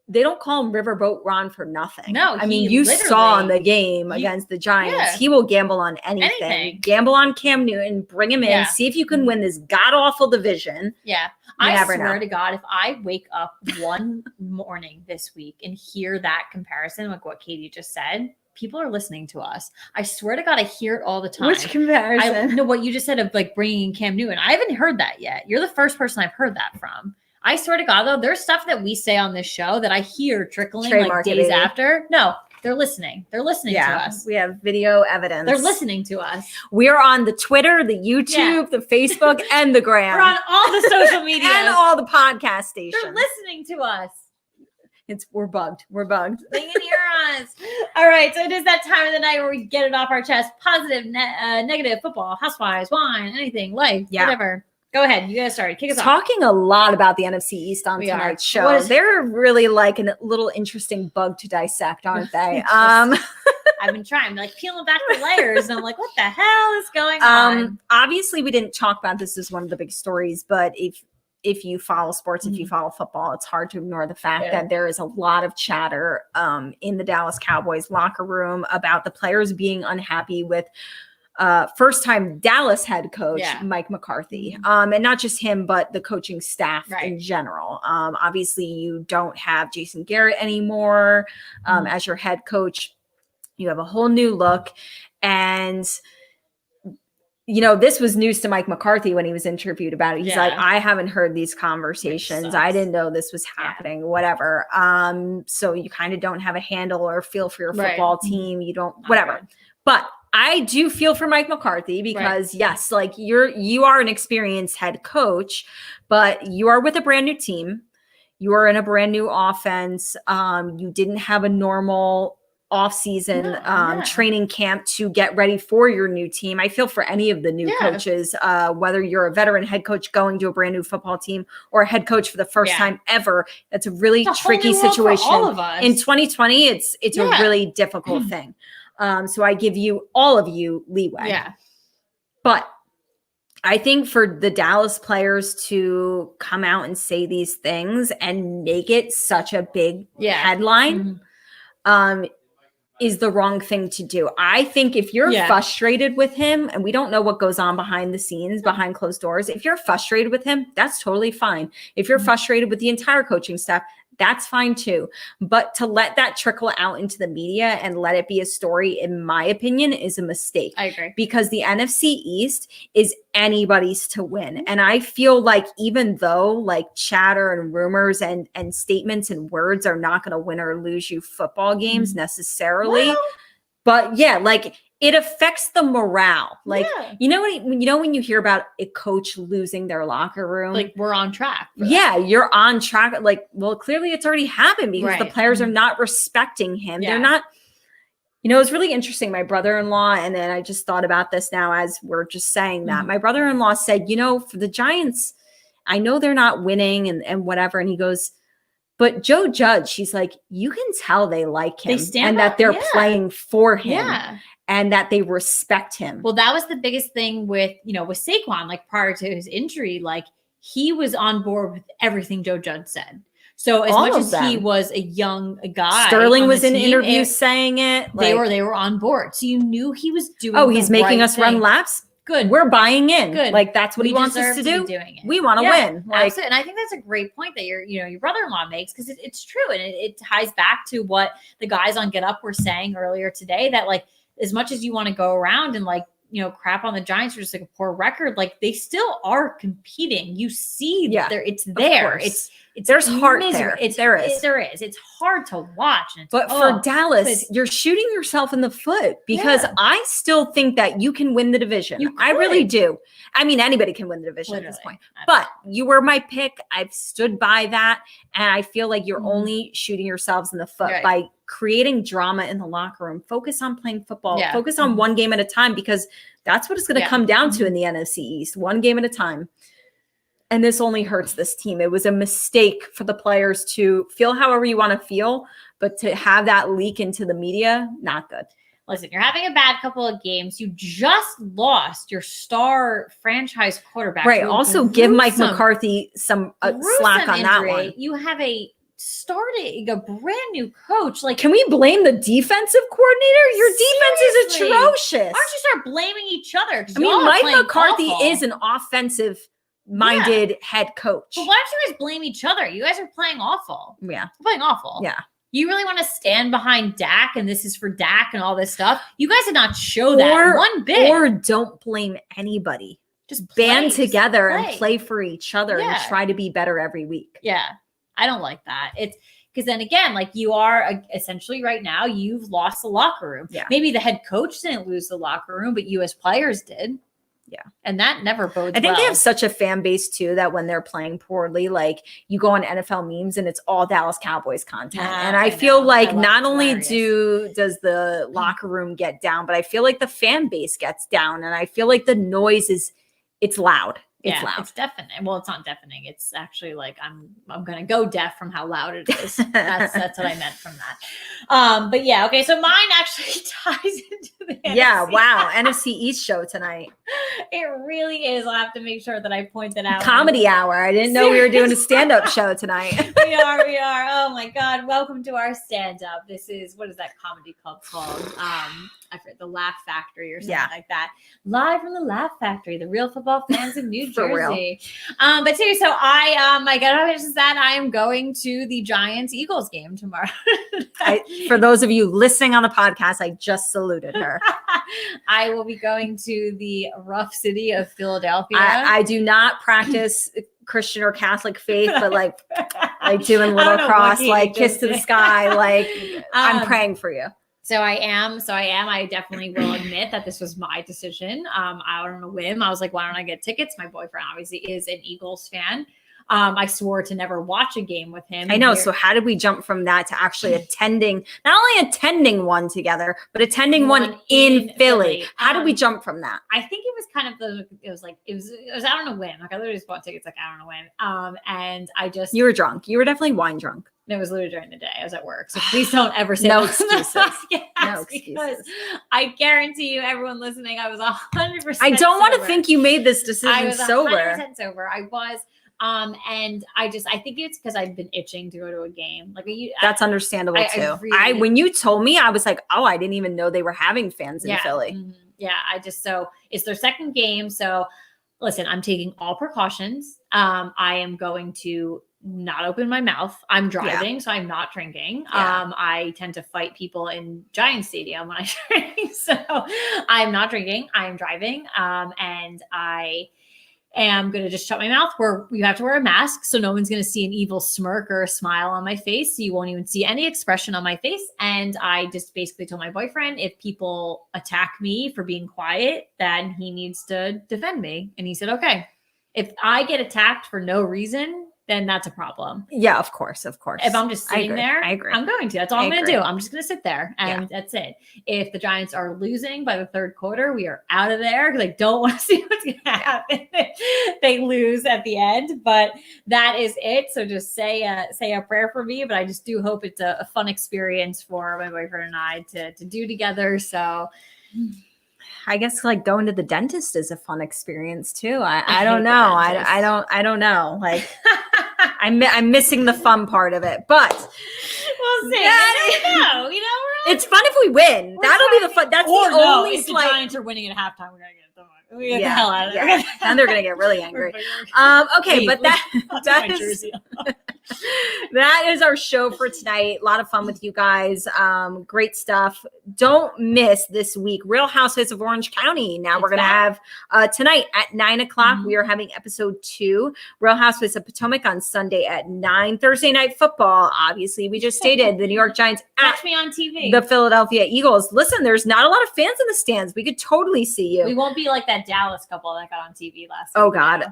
they don't call him Riverboat Ron for nothing. No, I mean, you saw in the game against the Giants, he will gamble on anything. Gamble on Cam Newton, bring him in, see if you can win this god-awful division. Yeah. I swear to God, if I wake up one morning this week and hear that comparison, like what Katie just said, people are listening to us. I swear to God, I hear it all the time. Which comparison? No, what you just said of bringing in Cam Newton. I haven't heard that yet. You're the first person I've heard that from. I swear to God, though, there's stuff that we say on this show that I hear trickling days after. No, They're listening. They're listening to us. We have video evidence. They're listening to us. We're on the Twitter, the YouTube, the Facebook, and the Gram. We're on all the social media. And all the podcast stations. They're listening to us. We're bugged. We're bugged. They can hear us. All right. So it is that time of the night where we get it off our chest. Positive, negative, football, housewives, wine, anything, life, whatever. Go ahead. You guys started. Kick us off. Talking a lot about the NFC East on tonight's show. They're really like a little interesting bug to dissect, aren't they? I've been trying. I'm like peeling back the layers. And I'm like, what the hell is going on? Obviously, we didn't talk about this as one of the big stories, but if you follow sports, if you follow football, it's hard to ignore the fact that there is a lot of chatter in the Dallas Cowboys locker room about the players being unhappy with first-time Dallas head coach Mike McCarthy. And not just him, but the coaching staff in general. Obviously, you don't have Jason Garrett anymore as your head coach. You have a whole new look. And this was news to Mike McCarthy when he was interviewed about it. He's like, I haven't heard these conversations. I didn't know this was happening, whatever. So you kind of don't have a handle or feel for your football team. You don't, whatever. But I do feel for Mike McCarthy because yes, like you are an experienced head coach, but you are with a brand new team. You are in a brand new offense. You didn't have a normal off-season training camp to get ready for your new team. I feel for any of the new coaches, whether you're a veteran head coach going to a brand new football team or a head coach for the first time ever. That's a really tricky situation. All of us. In 2020, it's a really difficult thing. So I give all of you leeway. Yeah. But I think for the Dallas players to come out and say these things and make it such a big headline, is the wrong thing to do. I think if you're frustrated with him, and we don't know what goes on behind the scenes, behind closed doors, if you're frustrated with him, that's totally fine. If you're frustrated with the entire coaching staff, that's fine too. But to let that trickle out into the media and let it be a story, in my opinion, is a mistake. I agree. Because the NFC East is anybody's to win. And I feel like even though like chatter and rumors and statements and words are not going to win or lose you football games necessarily, but like it affects the morale. Like, when you hear about a coach losing their locker room, like we're on track. You're on track. Like, well, clearly it's already happened because the players are not respecting him. They're not, it's really interesting. My brother-in-law, and then I just thought about this now as we're just saying that my brother-in-law said, for the Giants, I know they're not winning and whatever. And he goes, but Joe Judge, he's like, you can tell they like him and that they're playing for him. Yeah. And that they respect him. Well, that was the biggest thing with Saquon, like prior to his injury, like he was on board with everything Joe Judge said. So as much as he was a young guy, Sterling was in interviews saying it. They were on board. So you knew he was doing he's making us run laps. Good. We're buying in. Good. Like that's what he wants us to do. We want to win. Like, absolutely. And I think that's a great point that your brother-in-law makes because it's true. And it ties back to what the guys on Get Up were saying earlier today that like, as much as you want to go around and like, crap on the Giants for just like a poor record, like they still are competing. You see it's there. There's heart there. There is. It's hard to watch. And but for Dallas, you're shooting yourself in the foot because I still think that you can win the division. I really do. I mean, anybody can win the division at this point. But you were my pick. I've stood by that. And I feel like you're only shooting yourselves in the foot by creating drama in the locker room. Focus on playing football. Focus on one game at a time because that's what it's going to come down to in the NFC East. One game at a time. And this only hurts this team. It was a mistake for the players to feel however you want to feel, but to have that leak into the media, not good. Listen, you're having a bad couple of games. You just lost your star franchise quarterback. Right. Also give Mike McCarthy some slack on that one. You have a brand new coach. Like, can we blame the defensive coordinator? Your defense is atrocious. Why don't you start blaming each other? I mean, Mike McCarthy is an offensive minded head coach. But why don't you guys blame each other? You guys are playing awful. Yeah. You're playing awful. Yeah. You really want to stand behind Dak and this is for Dak and all this stuff? You guys did not show that one bit. Or don't blame anybody. Just band together and play for each other and try to be better every week. Yeah. I don't like that. It's Because then again, like you are essentially right now, you've lost the locker room. Yeah. Maybe the head coach didn't lose the locker room, but you as players did. Yeah. And that never bodes I think well. they have such a fan base too that when they're playing poorly, like you go on NFL memes and it's all Dallas Cowboys content. And I feel like not only does the locker room get down, but I feel like the fan base gets down. And I feel like the noise it's loud. It's loud. It's deafening. Well, it's not deafening. It's actually like I'm gonna go deaf from how loud it is. That's what I meant from that. But yeah, okay. So mine actually ties into the NFC. Wow. NFC East show tonight. It really is. I'll have to make sure that I point that out. Comedy hour. I didn't know we were doing a stand-up show tonight. We are. Oh my God. Welcome to our stand-up. This is, what is that comedy club called? I forget, the Laugh Factory or something like that. Live from the Laugh Factory, the real football fans in New Jersey. But seriously, so I got to mention that I am going to the Giants-Eagles game tomorrow. For those of you listening on the podcast, I just saluted her. I will be going to the rough city of Philadelphia. I do not practice Christian or Catholic faith, but like doing little cross, like kiss to the sky, like I'm praying for you. So I am. I definitely will admit that this was my decision. Out on a whim. I was like, why don't I get tickets? My boyfriend obviously is an Eagles fan. I swore to never watch a game with him. I know. So how did we jump from that to actually attending, not only attending one together, but attending one in Philly? How did we jump from that? I think it was kind of it was out on a whim. Like I literally just bought tickets like out on a whim. And I just. You were drunk. You were definitely wine drunk. It was literally during the day. I was at work. So please don't ever say no excuses. No excuses. I guarantee you, everyone listening, I was 100%. I don't want to think you made this decision sober. I was 100% sober. I was. And I think it's because I've been itching to go to a game. Like that's understandable too. When you told me, I was like, oh, I didn't even know they were having fans in Philly. Mm-hmm. Yeah. So it's their second game. So listen, I'm taking all precautions. I am going to not open my mouth. I'm driving, so I'm not drinking. I tend to fight people in Giant Stadium when I drink. So I'm not drinking. I am driving. And I am going to just shut my mouth where you have to wear a mask. So no one's going to see an evil smirk or a smile on my face. So you won't even see any expression on my face. And I just basically told my boyfriend, if people attack me for being quiet, then he needs to defend me. And he said, okay, if I get attacked for no reason, then that's a problem. Yeah, of course. If I'm just sitting there, I agree. I'm going to. That's all I'm going to do. I'm just going to sit there, and that's it. If the Giants are losing by the third quarter, we are out of there because I don't want to see what's going to happen. They lose at the end, but that is it. So just say a prayer for me. But I just do hope it's a fun experience for my boyfriend and I to do together. So. I guess like going to the dentist is a fun experience too. I don't know. I don't know. Like I'm missing the fun part of it, but we'll see. I don't know. You know, it's fun if we win. That'll be the fun. That's the only. If the Giants are winning at halftime, we're gonna get the hell out of there. Yeah. And they're gonna get really angry. Okay, but that is that is our show for tonight. A lot of fun with you guys. Great stuff. Don't miss this week Real Housewives of Orange County. Now we're gonna have tonight at 9:00. Mm-hmm. We are having episode 2, Real Housewives of Potomac, on Sunday at 9. Thursday Night Football. Obviously, we just stated the New York Giants catch me on TV. The Philadelphia Eagles. Listen, there's not a lot of fans in the stands. We could totally see you. We won't be like that Dallas couple that got on TV last week. Oh God.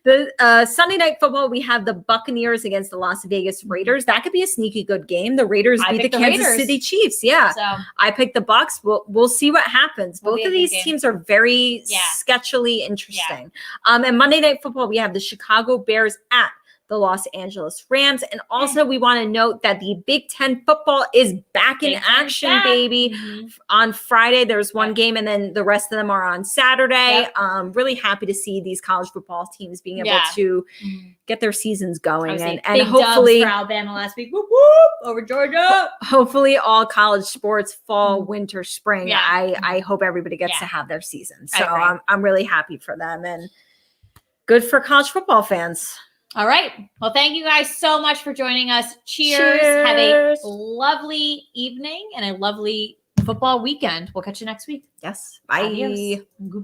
The Sunday Night Football, we have the Buccaneers against the Las Vegas Raiders. That could be a sneaky good game. The Raiders beat the Kansas City Chiefs. Yeah. So I picked the Bucs. We'll see what happens. Both of these teams are very sketchily interesting. And Monday Night Football, we have the Chicago Bears at the Los Angeles Rams. And also we want to note that the Big Ten football is back in action, baby. Mm-hmm. On Friday, there's one game, and then the rest of them are on Saturday. Really happy to see these college football teams being able to get their seasons going. And hopefully for Alabama last week, whoop, whoop, over Georgia. Hopefully all college sports, fall, winter, spring. Yeah. I hope everybody gets to have their season. So I'm really happy for them, and good for college football fans. All right. Well, thank you guys so much for joining us. Cheers. Have a lovely evening and a lovely football weekend. We'll catch you next week. Yes. Bye. Adios. Goodbye.